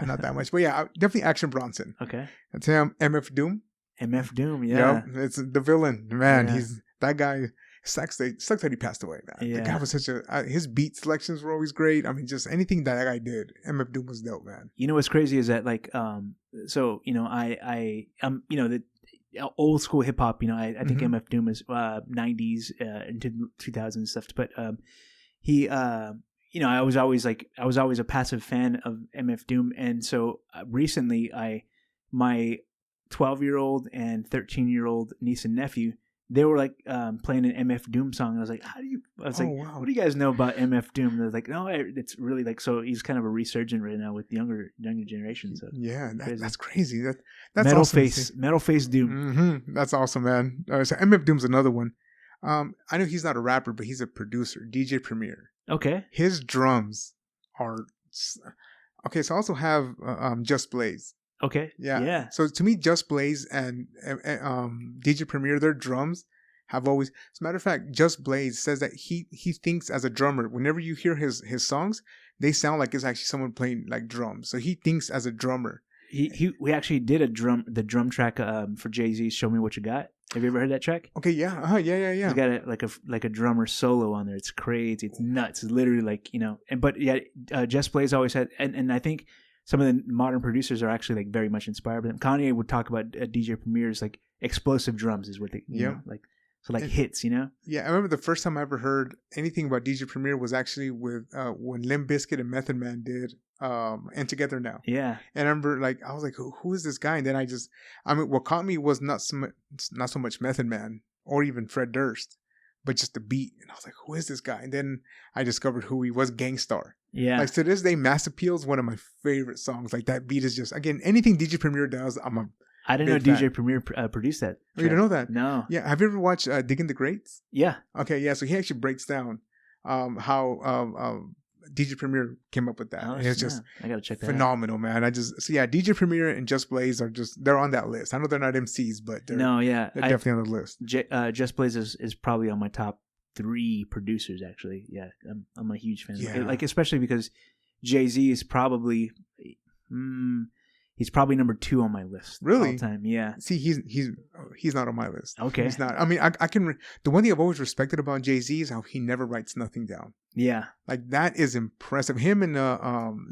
not that much. But yeah, definitely Action Bronson. Okay. I'd say MF Doom. MF Doom, yeah. Yep, it's the villain, man. Yeah. He's that guy. Sucks that he passed away, man. Yeah. The guy was such his beat selections were always great. I mean, just anything that guy did, MF Doom was dope, man. You know what's crazy is that so I the old school hip hop. I think MF Doom is 90s into 2000s stuff, but he I was always a passive fan of MF Doom, and so recently my 12-year-old and 13-year-old niece and nephew, they were like playing an MF Doom song. I was like, wow. What do you guys know about MF Doom? They're like, no, it's really like, so he's kind of a resurgent right now with younger generation. So yeah, that's crazy. That's Metal awesome. Face Doom. Mm-hmm. That's awesome, man. So MF Doom's another one. I know he's not a rapper, but he's a producer, DJ Premier. Okay. His drums are okay. So I also have Just Blaze. Okay. Yeah. So to me, Just Blaze and DJ Premier, their drums have always. As a matter of fact, Just Blaze says that he thinks as a drummer. Whenever you hear his songs, they sound like it's actually someone playing like drums. So he thinks as a drummer. We actually did the drum track for Jay-Z's "Show Me What You Got." Have you ever heard that track? Okay, yeah, yeah. He's got like a drummer solo on there. It's crazy. It's nuts. It's literally like but yeah, Just Blaze always had, and I think some of the modern producers are actually like very much inspired by them. Kanye would talk about DJ Premier's like explosive drums is what they hits. Yeah, I remember the first time I ever heard anything about DJ Premier was actually with when Limp Bizkit and Method Man did And Together Now. Yeah, and I remember I was like, who is this guy? And then what caught me was not so much Method Man or even Fred Durst, but just the beat. And I was like, who is this guy? And then I discovered who he was, Gangstar. Yeah. Like to this day, Mass Appeal is one of my favorite songs. Like that beat is just, again, anything DJ Premier does, I didn't know DJ Premier produced that. Oh, you don't know that? No. Yeah. Have you ever watched Digging the Greats? Yeah. Okay. Yeah. So he actually breaks down how DJ Premier came up with that. Oh, it's just I gotta check that phenomenal, out. Man. DJ Premier and Just Blaze they're on that list. I know they're not MCs, but they're definitely on the list. Just Blaze is probably on my top 3 producers, actually. Yeah, I'm a huge fan. Yeah. Like especially because Jay-Z is probably he's probably number 2 on my list. Really? All time. Yeah. See, he's not on my list. Okay. He's not. I mean, I can. The one thing I've always respected about Jay-Z is how he never writes nothing down. Yeah. Like that is impressive. Him and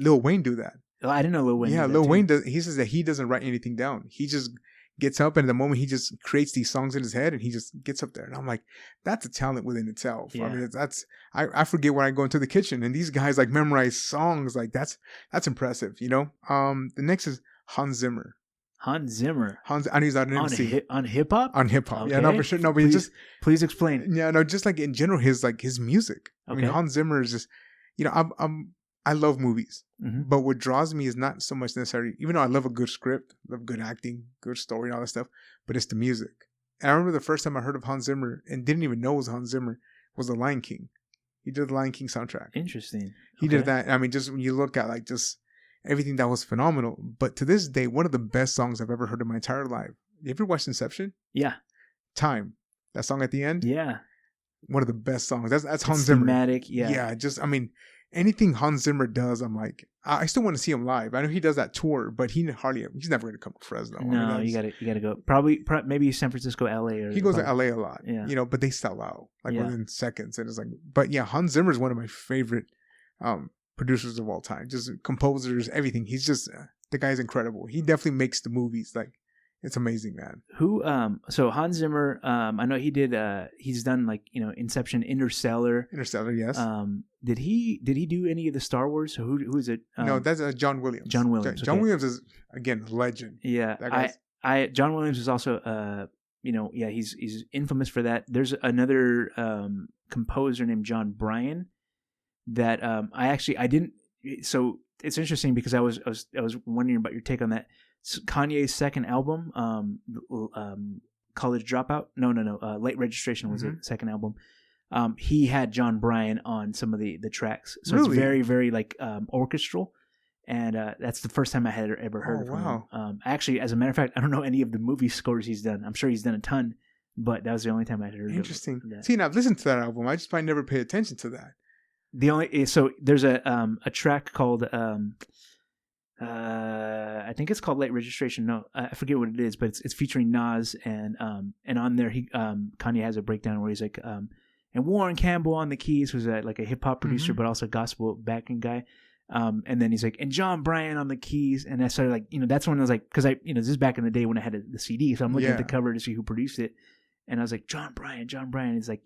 Lil Wayne do that. Oh, I didn't know Lil Wayne. Yeah, Lil Wayne does. He says that he doesn't write anything down. He just gets up, and at the moment he just creates these songs in his head, and he just gets up there. And I'm like, that's a talent within itself. Yeah. I mean, I forget when I go into the kitchen, and these guys like memorize songs. Like that's impressive. The next is Hans Zimmer. Hans Zimmer. I know he's not an MC. On hip hop? On hip hop. Okay. Yeah, no, for sure. No, but please explain. Yeah, no, just like in general, his music. Okay. I mean, Hans Zimmer is just, I love movies, but what draws me is not so much necessarily, even though I love a good script, love good acting, good story, and all that stuff, but it's the music. And I remember the first time I heard of Hans Zimmer and didn't even know it was Hans Zimmer was The Lion King. He did the Lion King soundtrack. Interesting. He did that. I mean, just when you look at like just everything, that was phenomenal. But to this day, one of the best songs I've ever heard in my entire life. You ever watched Inception? Yeah. Time. That song at the end? Yeah. One of the best songs. That's Hans Zimmer. Thematic, yeah. Yeah, anything Hans Zimmer does, I'm like, I still want to see him live. I know he does that tour, but he's never going to come to Fresno. No, you gotta go. Probably maybe San Francisco, LA. Or he goes to LA a lot. Yeah. But they sell out within seconds, and it's like, but yeah, Hans Zimmer is one of my favorite producers of all time. Just composers, everything. He's just the guy's incredible. He definitely makes the movies. Like, it's amazing, man. So Hans Zimmer, I know he did. He's done Inception, Interstellar. Interstellar, yes. Did he do any of the Star Wars? So who is it? No, that's John Williams. John Williams. John Williams is again a legend. Yeah, John Williams is also he's infamous for that. There's another composer named John Bryan that I didn't. So it's interesting because I was wondering about your take on that. Kanye's second album, College Dropout. No. Late Registration was it second album. He had John Bryan on some of the tracks, so really? It's very, very like orchestral, and that's the first time I had ever heard from him. Actually, as a matter of fact, I don't know any of the movie scores he's done. I'm sure he's done a ton, but that was the only time I had heard. Interesting. See, now I've listened to that album. I just probably never paid attention to that. There's a track called I think it's called Late Registration. No, I forget what it is, but it's featuring Nas and on there Kanye has a breakdown where he's like and Warren Campbell on the keys, who's like a hip hop producer, but also a gospel backing guy. And then he's like, and John Bryan on the keys. And I started like, that's when I was like, because this is back in the day when I had the CD. So I'm looking at the cover to see who produced it. And I was like, John Bryan is like,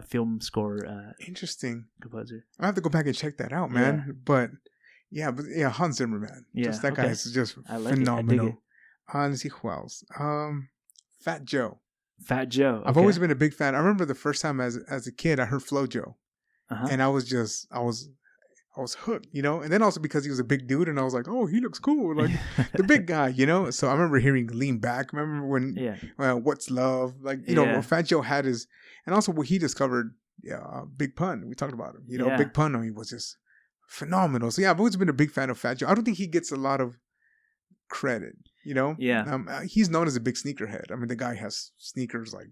film score. Interesting. Composer. I have to go back and check that out, man. But Hans Zimmer, man. Yeah. Just that guy is just phenomenal. Let's see who else. Fat Joe. Okay. I've always been a big fan. I remember the first time as a kid I heard Flojo, and I was hooked, And then also because he was a big dude, and I was like, oh, he looks cool, like the big guy, So I remember hearing Lean Back. Remember when What's Love, like Fat Joe had his, and also what he discovered, Big Pun. We talked about him, Big Pun. He was just phenomenal. So I've always been a big fan of Fat Joe. I don't think he gets a lot of credit. He's known as a big sneakerhead. I mean, the guy has sneakers like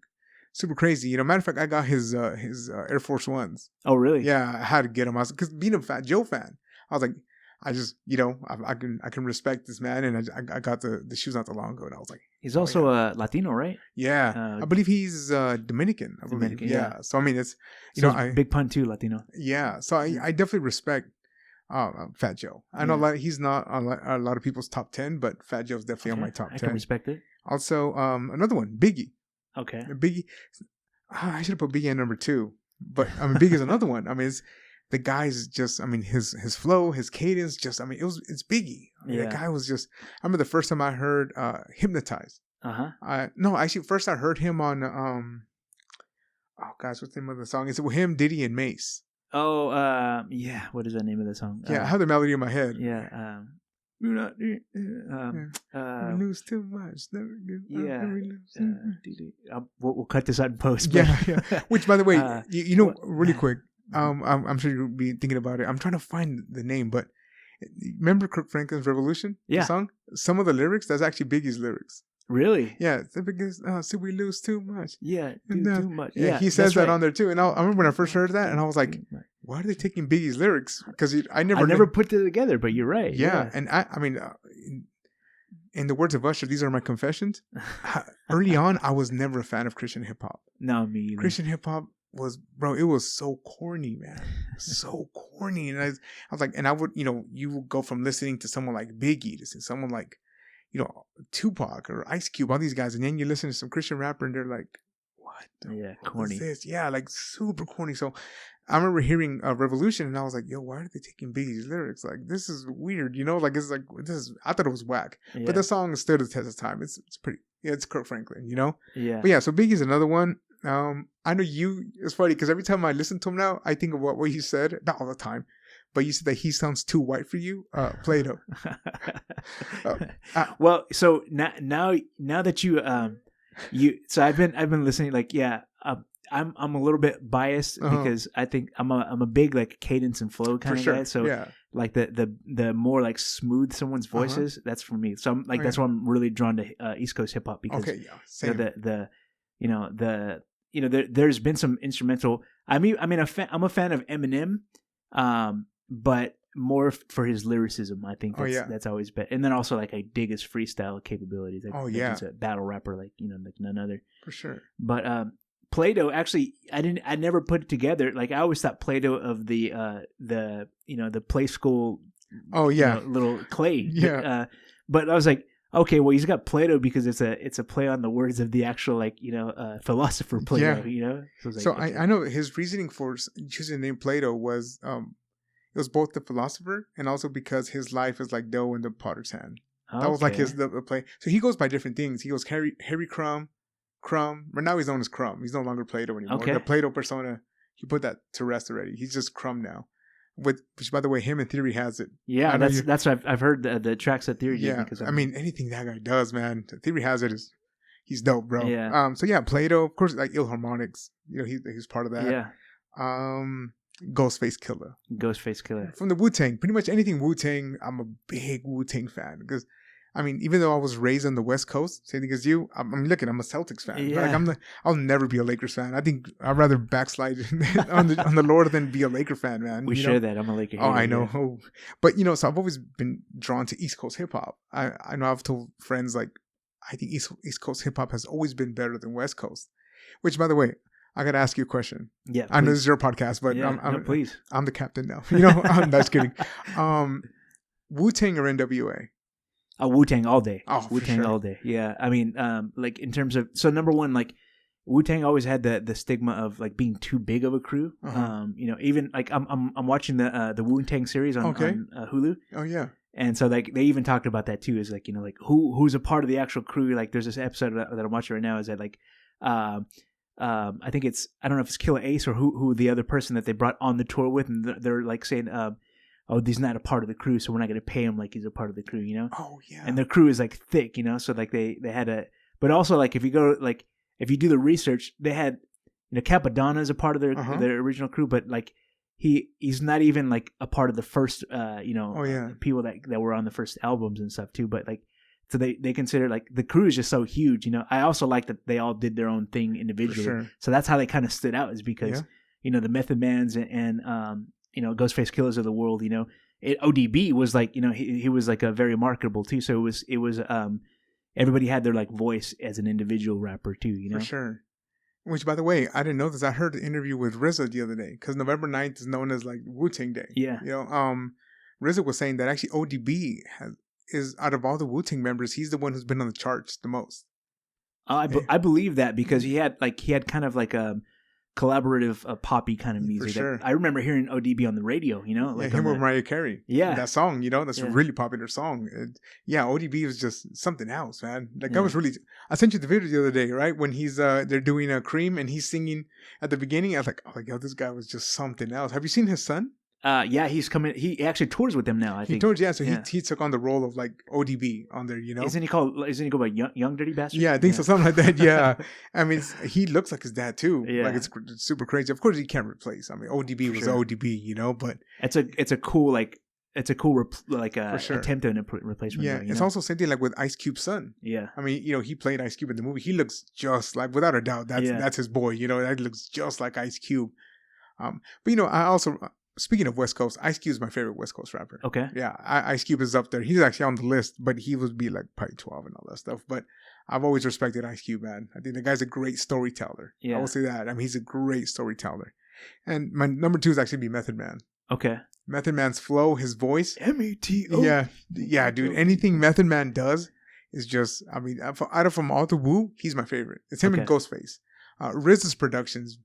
super crazy. Matter of fact, I got his Air Force Ones. Oh, really? Yeah, I had to get them. Because being a Fat Joe fan, I was like, I just, I can respect this man, and I got the shoes not too long ago, and I was like, he's also a Latino, right? Yeah, I believe he's Dominican. Dominican, yeah. So I mean, it's Big Pun too, Latino. Yeah, so I definitely respect Fat Joe. I know he's not on a lot of people's top 10, but Fat Joe's definitely on my top 10. I can respect it. Also, another one, Biggie. Okay. Biggie. I should have put Biggie at number 2, but I mean, Biggie's another one. I mean, the guy's just, I mean, his flow, his cadence, just, I mean, it's Biggie. I mean, the guy was just. I remember the first time I heard "Hypnotize." No, actually, first I heard him on. What's the name of the song? It's with him, Diddy, and Mace. Oh, yeah. What is the name of the song? Yeah, I have the melody in my head. Yeah. Lose too much. We'll cut this out in post. Yeah. Which, by the way, really quick. I'm sure you'll be thinking about it. I'm trying to find the name, but remember Kirk Franklin's Revolution? Yeah. The song? Some of the lyrics, that's actually Biggie's lyrics. Really? Yeah. Because we lose too much. Yeah. Too much. Yeah. He says that on there too. And I remember when I first heard that, and I was like, why are they taking Biggie's lyrics? Because I never put it together, but you're right. Yeah. And I mean, in the words of Usher, these are my confessions. Early on, I was never a fan of Christian hip hop. No, me either. Christian hip hop it was so corny, man. So corny. And I was like, and I would, you would go from listening to someone like Biggie to someone like, Tupac or Ice Cube, all these guys, and then you listen to some Christian rapper and they're like, what? Corny. What is this? Yeah, like super corny. So I remember hearing Revolution, and I was like, yo, why are they taking Biggie's lyrics? Like, this is weird, like, it's like, I thought it was whack. Yeah. But the song stood the test of time. It's pretty, it's Kirk Franklin, Yeah. But yeah, so Biggie's another one. I know it's funny because every time I listen to him now, I think of what he said, not all the time, but you said that he sounds too white for you. Play-Doh. Well, so now that so I've been listening, like, I'm a little bit biased because I think I'm a big like cadence and flow kind of guy. So like the more like smooth someone's voice is, that's for me. So I'm like, that's why I'm really drawn to East Coast hip hop because there's been some instrumental. I'm a fan of Eminem, but more for his lyricism. I think that's always been. And then also like I dig his freestyle capabilities. He's a battle rapper like none other. For sure. But Play-Doh, actually, I never put it together. Like I always thought Play-Doh of the Play School. Oh yeah. Little clay. Yeah. But I was like, Okay, well, he's got Plato because it's a play on the words of the actual philosopher Plato. So I know his reasoning for choosing the name Plato was it was both the philosopher and also because his life is like dough in the potter's hand. That was like the play. So he goes by different things. He goes Harry Crumb, but now he's known as Crumb. He's no longer Plato anymore. Okay. The Plato persona, he put that to rest already. He's just Crumb now. Which, by the way, him and Theory has it. Yeah, that's what I've heard the tracks that Theory did. Yeah, because anything that guy does, man, Theory has it he's dope, bro. Yeah. So yeah, Plato, of course, like Ilharmonics. He's part of that. Yeah. Ghostface Killer from the Wu-Tang. Pretty much anything Wu-Tang. I'm a big Wu-Tang fan because. Even though I was raised on the West Coast, same thing as you, I'm a Celtics fan. Yeah. Like I'll never be a Lakers fan. I think I'd rather backslide on the Lord than be a Laker fan, man. We share that. I'm a Laker. Oh, I know. Yeah. Oh. But so I've always been drawn to East Coast hip hop. I know I've told friends like I think East Coast hip hop has always been better than West Coast. Which, by the way, I gotta ask you a question. Yeah, I know this is your podcast, but please. I'm the captain now. I'm just kidding. Wu-Tang or NWA? Wu-Tang all day. Oh, Wu-Tang all day. Yeah. Like in terms of, so number one, like Wu-Tang always had the stigma of like being too big of a crew. Uh-huh. Even like I'm watching the Wu-Tang series on Hulu. Oh yeah. And so like they even talked about that too. Is like like who's a part of the actual crew. Like there's this episode that I'm watching right now. Is that like I think it's, I don't know if it's Killer Ace or who the other person that they brought on the tour with, and they're like saying oh, he's not a part of the crew, so we're not going to pay him like he's a part of the crew, Oh, yeah. And their crew is like thick, so like they had a, but also like if you go, like if you do the research, they had, Capadonna is a part of their original crew, but like he's not even like a part of the first, people that were on the first albums and stuff too, but like, so they consider like the crew is just so huge, I also like that they all did their own thing individually. For sure. So that's how they kind of stood out, is because, the Method Mans and Ghostface Killers of the world, ODB was like, he was like a very marketable too. So it was everybody had their like voice as an individual rapper too, For sure. Which, by the way, I didn't know this. I heard the interview with RZA the other day because November 9th is known as like Wu-Tang Day. Yeah. RZA was saying that actually ODB is out of all the Wu-Tang members, he's the one who's been on the charts the most. I believe that because he had kind of like a collaborative poppy kind of music. For sure. I remember hearing ODB on the radio, like him with Mariah Carey. Yeah. That song, that's a really popular song. ODB was just something else, man. Like I was really, I sent you the video the other day, right? When he's, they're doing a Cream and he's singing at the beginning. I was like, oh my God, this guy was just something else. Have you seen his son? He's coming. He actually tours with them now. I think he tours. Yeah, so he took on the role of like ODB on there. Isn't he called by Young Dirty Bastard? Yeah, I think so, something like that. Yeah, he looks like his dad too. Yeah, like it's super crazy. Of course, he can't replace. ODB was ODB. But it's a cool attempt at a replacement. Yeah, though, it's also same thing like with Ice Cube's son. Yeah, he played Ice Cube in the movie. He looks just like, without a doubt, that's his boy. That looks just like Ice Cube. But I also. Speaking of West Coast, Ice Cube is my favorite West Coast rapper. Okay. Yeah, Ice Cube is up there. He's actually on the list, but he would be like probably 12 and all that stuff. But I've always respected Ice Cube, man. I think the guy's a great storyteller. Yeah. I will say that. He's a great storyteller. And my number 2 is actually be Method Man. Okay. Method Man's flow, his voice. METO. Yeah, dude. Anything Method Man does is just, out of from all the Wu, he's my favorite. It's him and Ghostface. RZA's productions,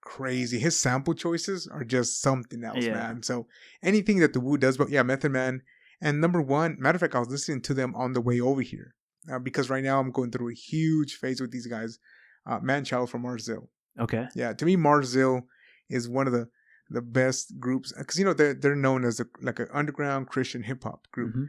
crazy. His sample choices are just something else, man. So anything that the Wu does, but Method Man. And number 1, matter of fact, I was listening to them on the way over here because right now I'm going through a huge phase with these guys. Manchild from Marzil. Okay. Yeah, to me, Marzil is one of the best groups because they're known as like an underground Christian hip hop group. Mm-hmm.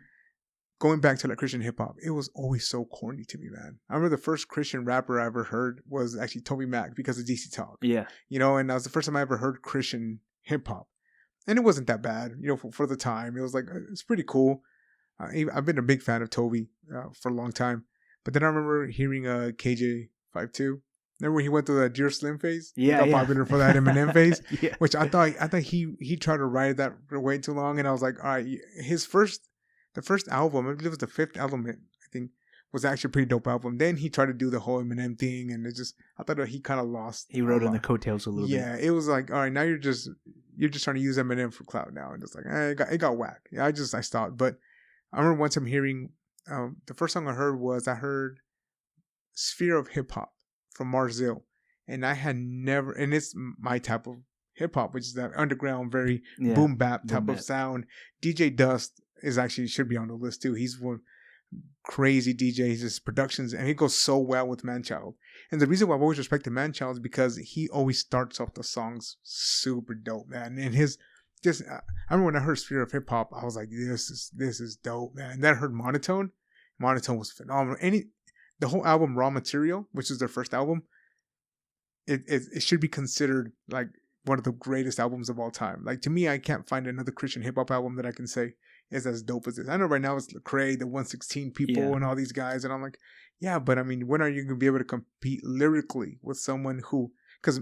Going back to like Christian hip hop, it was always so corny to me, man. I remember the first Christian rapper I ever heard was actually Toby Mac because of DC Talk. Yeah. And that was the first time I ever heard Christian hip hop. And it wasn't that bad, for the time. It was like, it's pretty cool. I've been a big fan of Toby for a long time. But then I remember hearing KJ52. Remember when he went through that Dear Slim phase? Yeah. He got popular for that Eminem phase. Yeah. Which I thought he tried to ride that for way too long. And I was like, all right, the first album, I believe it was the 5th album, I think, was actually a pretty dope album. Then he tried to do the whole Eminem thing, and I thought that he kind of lost. He rode on the coattails a little bit. Yeah, it was like, all right, now you're just trying to use Eminem for clout now, and it's like, it got whack. Yeah, I stopped. But I remember once I'm hearing the first song I heard Sphere of Hip Hop from Marzil. And I had never, and it's my type of hip hop, which is that underground, very boom bap type of sound. DJ Dust should be on the list too. He's one crazy DJ. His productions, and he goes so well with Manchild. And the reason why I've always respected Manchild is because he always starts off the songs super dope, man. And his just, I remember when I heard Sphere of Hip Hop, I was like, this is dope, man. And then I heard Monotone. Monotone was phenomenal. The whole album Raw Material, which is their first album, it should be considered like one of the greatest albums of all time. Like, to me, I can't find another Christian hip hop album that I can say is as dope as this. I know right now it's Lecrae, the 116 people, and all these guys, and I'm like, yeah, but I mean, when are you gonna be able to compete lyrically with someone who? Because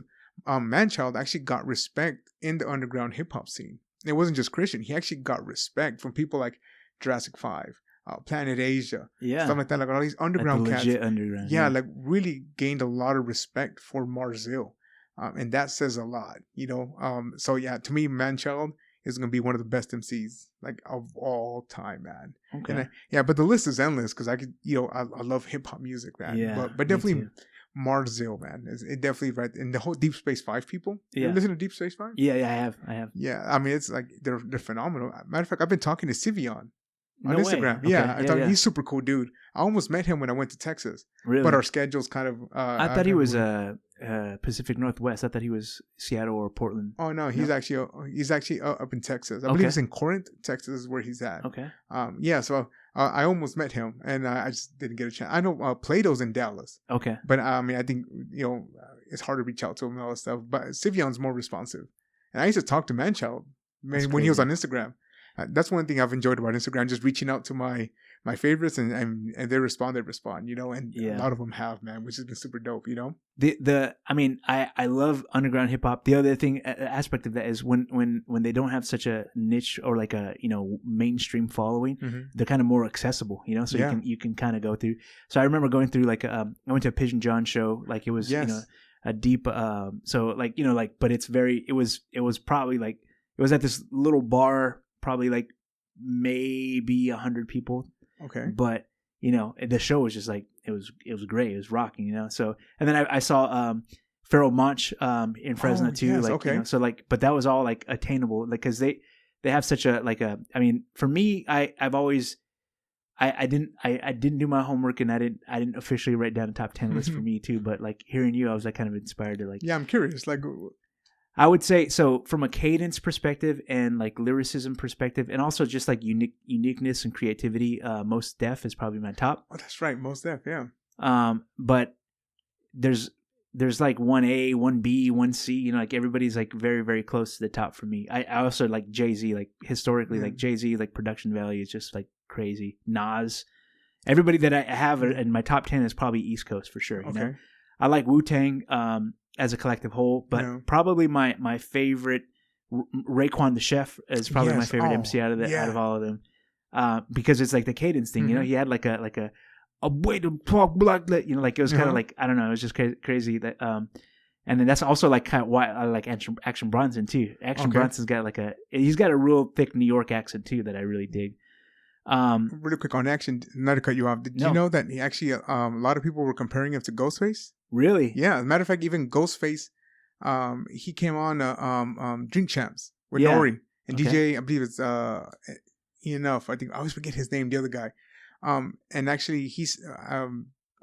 Manchild actually got respect in the underground hip hop scene. It wasn't just Christian. He actually got respect from people like Jurassic 5. Planet Asia, stuff like that, like all these underground like cats, legit underground, like really gained a lot of respect for Marzil, and that says a lot, you know. So yeah, to me, Manchild is gonna be one of the best MCs like of all time, man. Okay. And but the list is endless because I could, you know, I love hip hop music, man. Yeah, but definitely Marzil, man. It definitely right. And the whole Deep Space 5 people. Yeah. You listen to Deep Space 5? Yeah, I have. Yeah, I mean, it's like they're phenomenal. Matter of fact, I've been talking to Sivion on No Instagram. way. Yeah, Okay. He's super cool dude. I almost met him when I went to Texas. Really? But our schedules kind of... I thought he was Pacific Northwest. I thought he was Seattle or Portland. Oh, no. He's actually up in Texas. I believe it's in Corinth, Texas is where he's at. Okay. So I almost met him, and I just didn't get a chance. I know Plato's in Dallas. Okay. But, I mean, I think, you know, it's hard to reach out to him and all that stuff. But Sivion's more responsive. And I used to talk to Manchild when he was on Instagram. That's one thing I've enjoyed about Instagram, just reaching out to my favorites and they respond, you know, and a lot of them have, man, which has been super dope, you know. I love underground hip hop. The other thing aspect of that is when they don't have such a niche or like a, you know, mainstream following, they're kind of more accessible, you know, so you can kind of go through. So I remember going through like I went to a Pigeon John show, like it was you know, a deep so like, you know, like, but it's very, it was probably like, it was at this little bar, probably like maybe 100 people. Okay. But, you know, the show was just like, it was great. It was rocking, you know? So, and then I saw Pharoah Monch in Fresno too. Yes, like, okay. You know, so like, but that was all like attainable, like, cause they have such a, like a, I mean, for me, I've always, I didn't do my homework and I didn't officially write down a top 10 list for me too. But like hearing you, I was like kind of inspired to like, yeah, I'm curious. Like, I would say, so from a cadence perspective and like lyricism perspective, and also just like uniqueness and creativity, Mos Def is probably my top. Oh, that's right, Mos Def, yeah. But there's like 1A, 1B, 1C, you know, like everybody's like very, very close to the top for me. I also like Jay-Z, like historically, like Jay-Z, like production value is just like crazy. Nas, everybody that I have in my top 10 is probably East Coast for sure. You know? I like Wu-Tang, as a collective whole, but probably my favorite, Raekwon the Chef is probably my favorite MC out of all of them, because it's like the cadence thing, you know. He had like a way to talk black, you know, like it was kind of like, I don't know, it was just crazy that, and then that's also like kind of why I like Action Bronson too. Bronson's got he's got a real thick New York accent too that I really dig. Really quick on Action, not to cut you off. Did you know that he actually a lot of people were comparing him to Ghostface? Really? Yeah. As a matter of fact, even Ghostface, he came on Drink Champs with Nori and DJ. I believe it's Enough. I think I always forget his name. The other guy. And actually, he's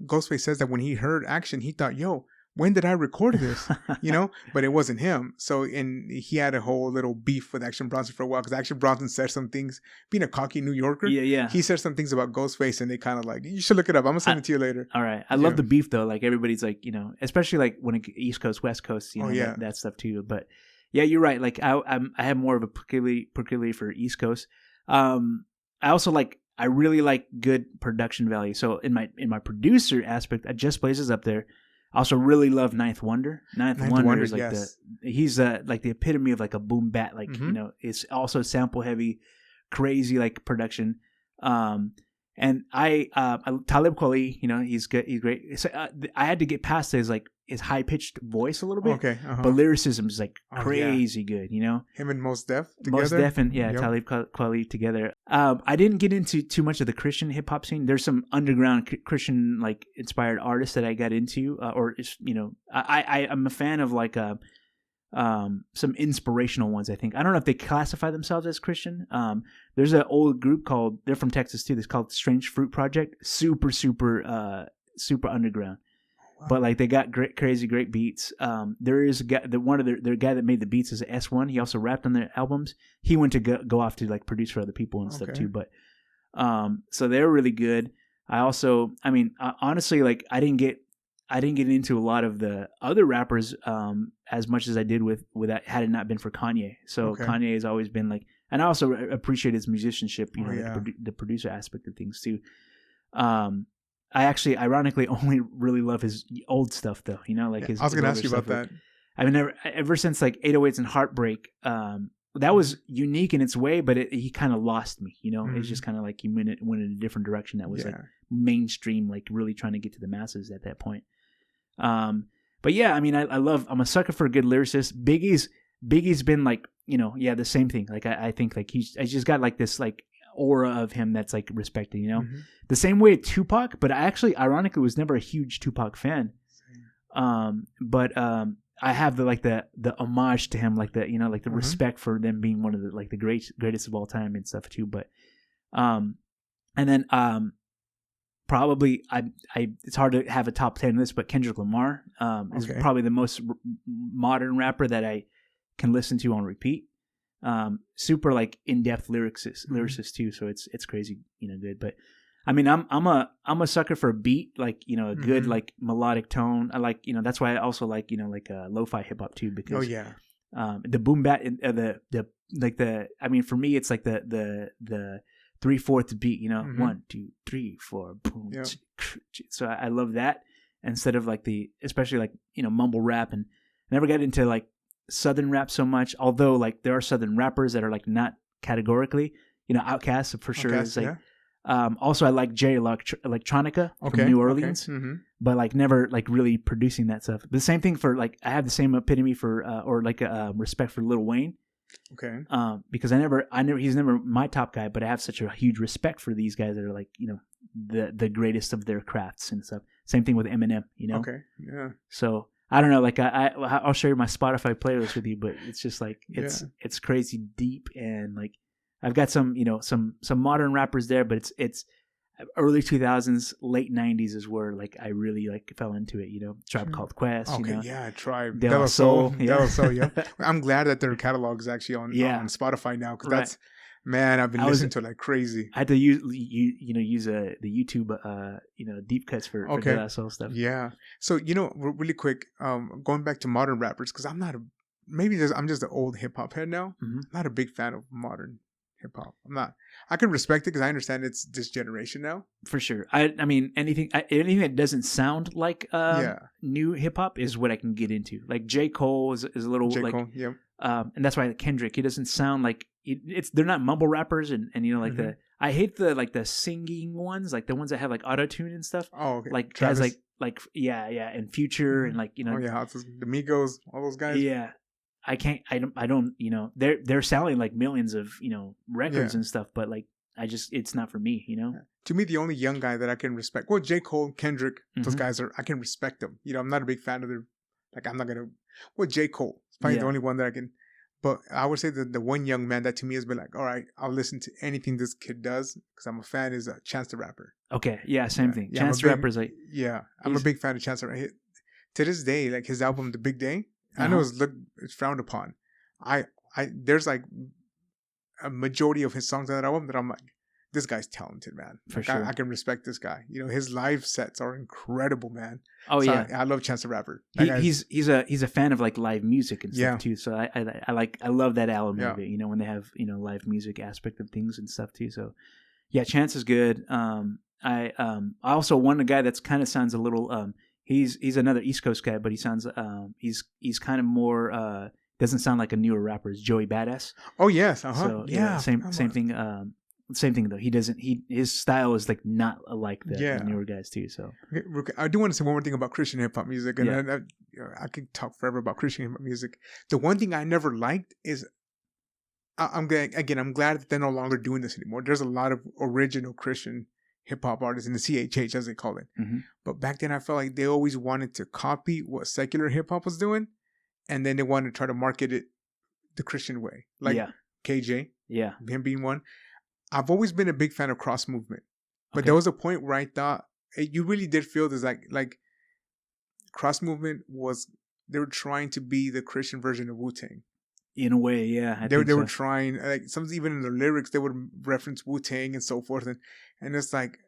Ghostface says that when he heard Action, he thought, "Yo, when did I record this?" You know, but it wasn't him. So, and he had a whole little beef with Action Bronson for a while because Action Bronson said some things, being a cocky New Yorker. Yeah. He said some things about Ghostface, and they kind of like, you should look it up. I'm gonna send it to you later. All right, I love the beef though. Like everybody's like, you know, especially like when it East Coast, West Coast, you know, that stuff too. But yeah, you're right. Like I have more of a particularly for East Coast. I also I really like good production value. So in my producer aspect, Just Blaze is up there. I also really love Ninth Wonder. Ninth Wonder is like he's like the epitome of like a boom bat, like you know, it's also sample heavy, crazy like production. And Talib Kweli, you know, he's good, he's great. So, I had to get past his high pitched voice a little bit, but lyricism is like crazy good, you know. Him and Mos Def together. Mos Def and Talib Kweli together. I didn't get into too much of the Christian hip hop scene. There's some underground Christian like inspired artists that I got into, I'm a fan of like some inspirational ones. I think I don't know if they classify themselves as Christian. There's an old group they're from Texas too. It's called Strange Fruit Project. Super underground. Wow. But like they got great beats. There is a guy, their guy that made the beats is S1. He also rapped on their albums. He went to go off to like produce for other people and stuff too. But so they're really good. Honestly, like I didn't get into a lot of the other rappers as much as I did with that had it not been for Kanye. So Kanye has always been like, and I also appreciate his musicianship, the producer aspect of things too. I actually, ironically, only really love his old stuff, though. Like his. I was going to ask you about that. I mean, ever since like 808s and Heartbreak, that was unique in its way, but he kind of lost me. It's just kind of like he went in a different direction that was like mainstream, like really trying to get to the masses at that point. But yeah, I mean, I'm a sucker for a good lyricist. Biggie's been like, the same thing. Like I think like he's just got like this like aura of him that's like respected, the same way Tupac, but I actually ironically was never a huge Tupac fan. But I have the homage to him, like the respect for them being one of the like the greatest of all time and stuff too. But and then probably I it's hard to have a top 10 list, but Kendrick Lamar is probably the most modern rapper that I can listen to on repeat. Super like in-depth lyricist too, so it's crazy, good. But I mean, I'm a sucker for a beat, like a good like melodic tone. I like that's why I also like lo-fi hip hop too, because the boom bat for me it's like the 3/4 beat, 1 2 3 4 boom. Yep. So I love that instead of like especially like mumble rap, and I never got into like Southern rap so much, although like there are Southern rappers that are like not categorically, Outkast for sure. Is like, also I like J Electronica from New Orleans, but like never like really producing that stuff. But the same thing for like I have the same epitome for or like respect for Lil Wayne. Okay. Because I never he's never my top guy, but I have such a huge respect for these guys that are like the greatest of their crafts and stuff. Same thing with Eminem. Okay. Yeah. So. I don't know, like I'll share my Spotify playlist with you, but it's just like it's crazy deep, and like I've got some some modern rappers there, but it's early 2000s, late 90s is where like I really like fell into it. Tribe Called Quest. Tribe. De La Soul. De La Soul. Yeah. I'm glad that their catalog is actually on Spotify now, because that's. Man, I've been listening to it like crazy. I had to use the YouTube deep cuts for De La Soul stuff. Yeah. So really quick, going back to modern rappers, because I'm just an old hip hop head now. Mm-hmm. I'm not a big fan of modern hip hop. I'm not. I can respect it because I understand it's this generation now. For sure. I mean anything that doesn't sound like new hip hop is what I can get into. Like J. Cole is a little J. Cole, yeah. And that's why Kendrick, he doesn't sound like they're not mumble rappers, and like I hate the singing ones, like the ones that have like auto tune and stuff. Oh, okay. Like Travis. Guys like and Future and like the Migos, all those guys. Yeah, I don't they're selling like millions of records and stuff, but like it's not for me. To me, the only young guy that I can respect, well, J. Cole, Kendrick, those guys I can respect them. I'm not a big fan of their, like I'm not gonna. Well, J. Cole is probably the only one that I can. But I would say that the one young man that to me has been like, all right, I'll listen to anything this kid does because I'm a fan, is Chance the Rapper. Okay, yeah, same thing. Yeah, Chance the Rapper is like... Yeah, I'm a big fan of Chance the Rapper. To this day, like his album, The Big Day, I know it's frowned upon. There's like a majority of his songs on that album that I'm like, this guy's talented, man. For sure. I can respect this guy. His live sets are incredible, man. Oh, so yeah. I love Chance the Rapper. He's a fan of like live music and stuff too. So I love that element of it, when they have, live music aspect of things and stuff too. So yeah, Chance is good. I also one guy that's kind of sounds a little, he's another East Coast guy, but he sounds, he's kind of more, doesn't sound like a newer rapper, is Joey Badass. Oh yes. So same thing. Same thing though. His style is like not like the newer guys too. So I do want to say one more thing about Christian hip hop music, and I could talk forever about Christian hip hop music. The one thing I never liked is I'm glad that they're no longer doing this anymore. There's a lot of original Christian hip hop artists in the CHH, as they call it. Mm-hmm. But back then, I felt like they always wanted to copy what secular hip hop was doing, and then they wanted to try to market it the Christian way, like KJ, him being one. I've always been a big fan of cross movement, but there was a point where I thought you really did feel this like cross movement they were trying to be the Christian version of Wu-Tang. In a way, yeah. They were trying, like, some even in the lyrics, they would reference Wu-Tang and so forth. And it's like,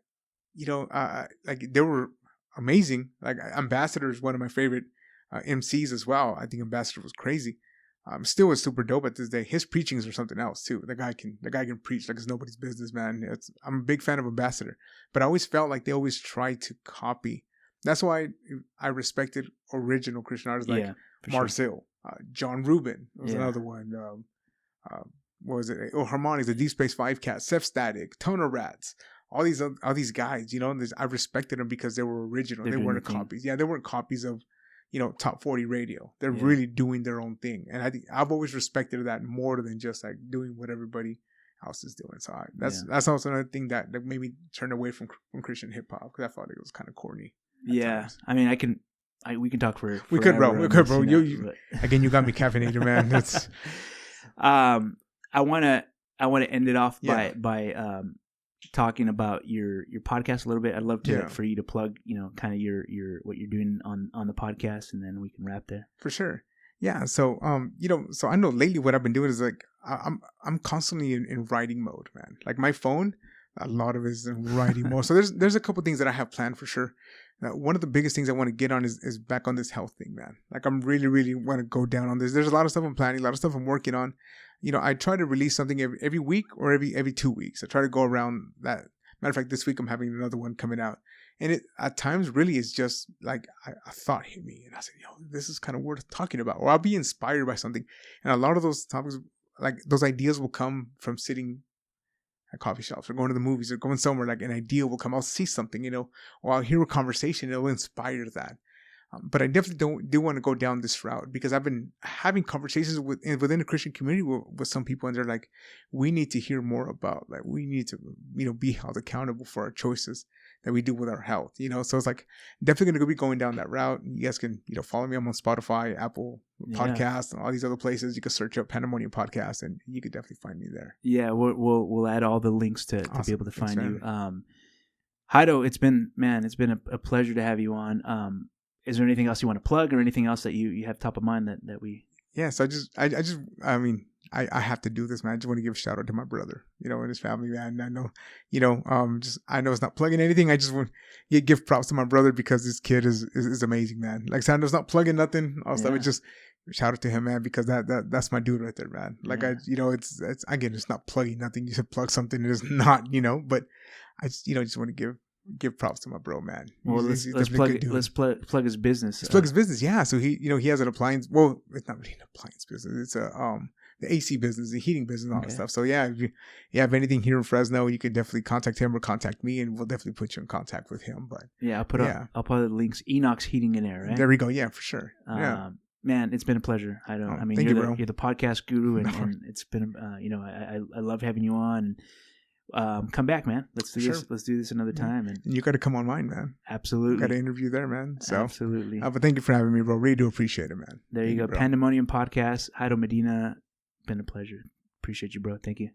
like, they were amazing. Like, Ambassador is one of my favorite MCs as well. I think Ambassador was crazy. Still is super dope at this day. His preachings are something else too. The guy can preach like it's nobody's business, man. I'm a big fan of Ambassador. But I always felt like they always tried to copy. That's why I respected original Christian artists like Marcel. Sure. John Rubin was another one. What was it? Harmonics, the Deep Space 5 Cats, Seth Static, Toner Rats. All these guys, I respected them because they were original. They weren't copies. Yeah, they weren't copies of, top 40 radio. They're really doing their own thing. And I think I've always respected that more than just like doing what everybody else is doing. So that's also another thing that made me turn away from Christian hip hop, because I thought it was kind of corny. Times. I mean, we can talk for we could, bro. Again, you got me caffeinated, man. That's I want to end it off by talking about your podcast a little bit. I'd love for you to plug, kind of your what you're doing on the podcast, and then we can wrap there. For sure. Yeah. So so I know lately what I've been doing is like I'm constantly in writing mode, man. Like my phone, a lot of it is in writing mode. So there's a couple things that I have planned for sure. One of the biggest things I want to get on is back on this health thing, man. Like I'm really, really want to go down on this. There's a lot of stuff I'm planning, a lot of stuff I'm working on. I try to release something every week or every 2 weeks. I try to go around that. Matter of fact, this week I'm having another one coming out. And it at times really is just like a thought hit me. And I said, this is kind of worth talking about. Or I'll be inspired by something. And a lot of those topics, like those ideas will come from sitting at coffee shops or going to the movies or going somewhere. Like an idea will come. I'll see something, or I'll hear a conversation. It'll inspire that. But I definitely do want to go down this route, because I've been having conversations within the Christian community with some people, and they're like, we need to hear more about, like, we need to, be held accountable for our choices that we do with our health, So it's like, definitely going to be going down that route. You guys can, follow me. I'm on Spotify, Apple Podcasts, and all these other places. You can search up Pandemonium Podcast, and you could definitely find me there. Yeah, we'll add all the links to be able to find you. Jairo, it's been a pleasure to have you on. Is there anything else you want to plug, or anything else that you have top of mind that we? Yeah, so I have to do this, man. I just want to give a shout out to my brother, and his family, man. I know, I know it's not plugging anything. I just want to give props to my brother, because this kid is amazing, man. Like, I know it's not plugging nothing. Also, just shout out to him, man, because that's my dude right there, man. Like, it's again, it's not plugging nothing. You should plug something. It is not, but I just want to give props to my bro, man. Well, let's plug his business. Let's plug his business. Yeah. So he has an appliance. Well, it's not really an appliance business. It's the AC business, the heating business, and all that stuff. So yeah, if you have anything here in Fresno, you can definitely contact him or contact me, and we'll definitely put you in contact with him. But I'll put the links. Enoch's Heating and Air, right? There we go. Yeah, for sure. Man, it's been a pleasure. You're the podcast guru, and it's been I love having you on. Come back, man. Let's do this. Let's do this another time. And you got to come on mine, man. Absolutely. Got to interview there, man. So absolutely. But thank you for having me, bro. Really do appreciate it, man. There you go. Pandemonium Podcast. Jairo Medina. Been a pleasure. Appreciate you, bro. Thank you.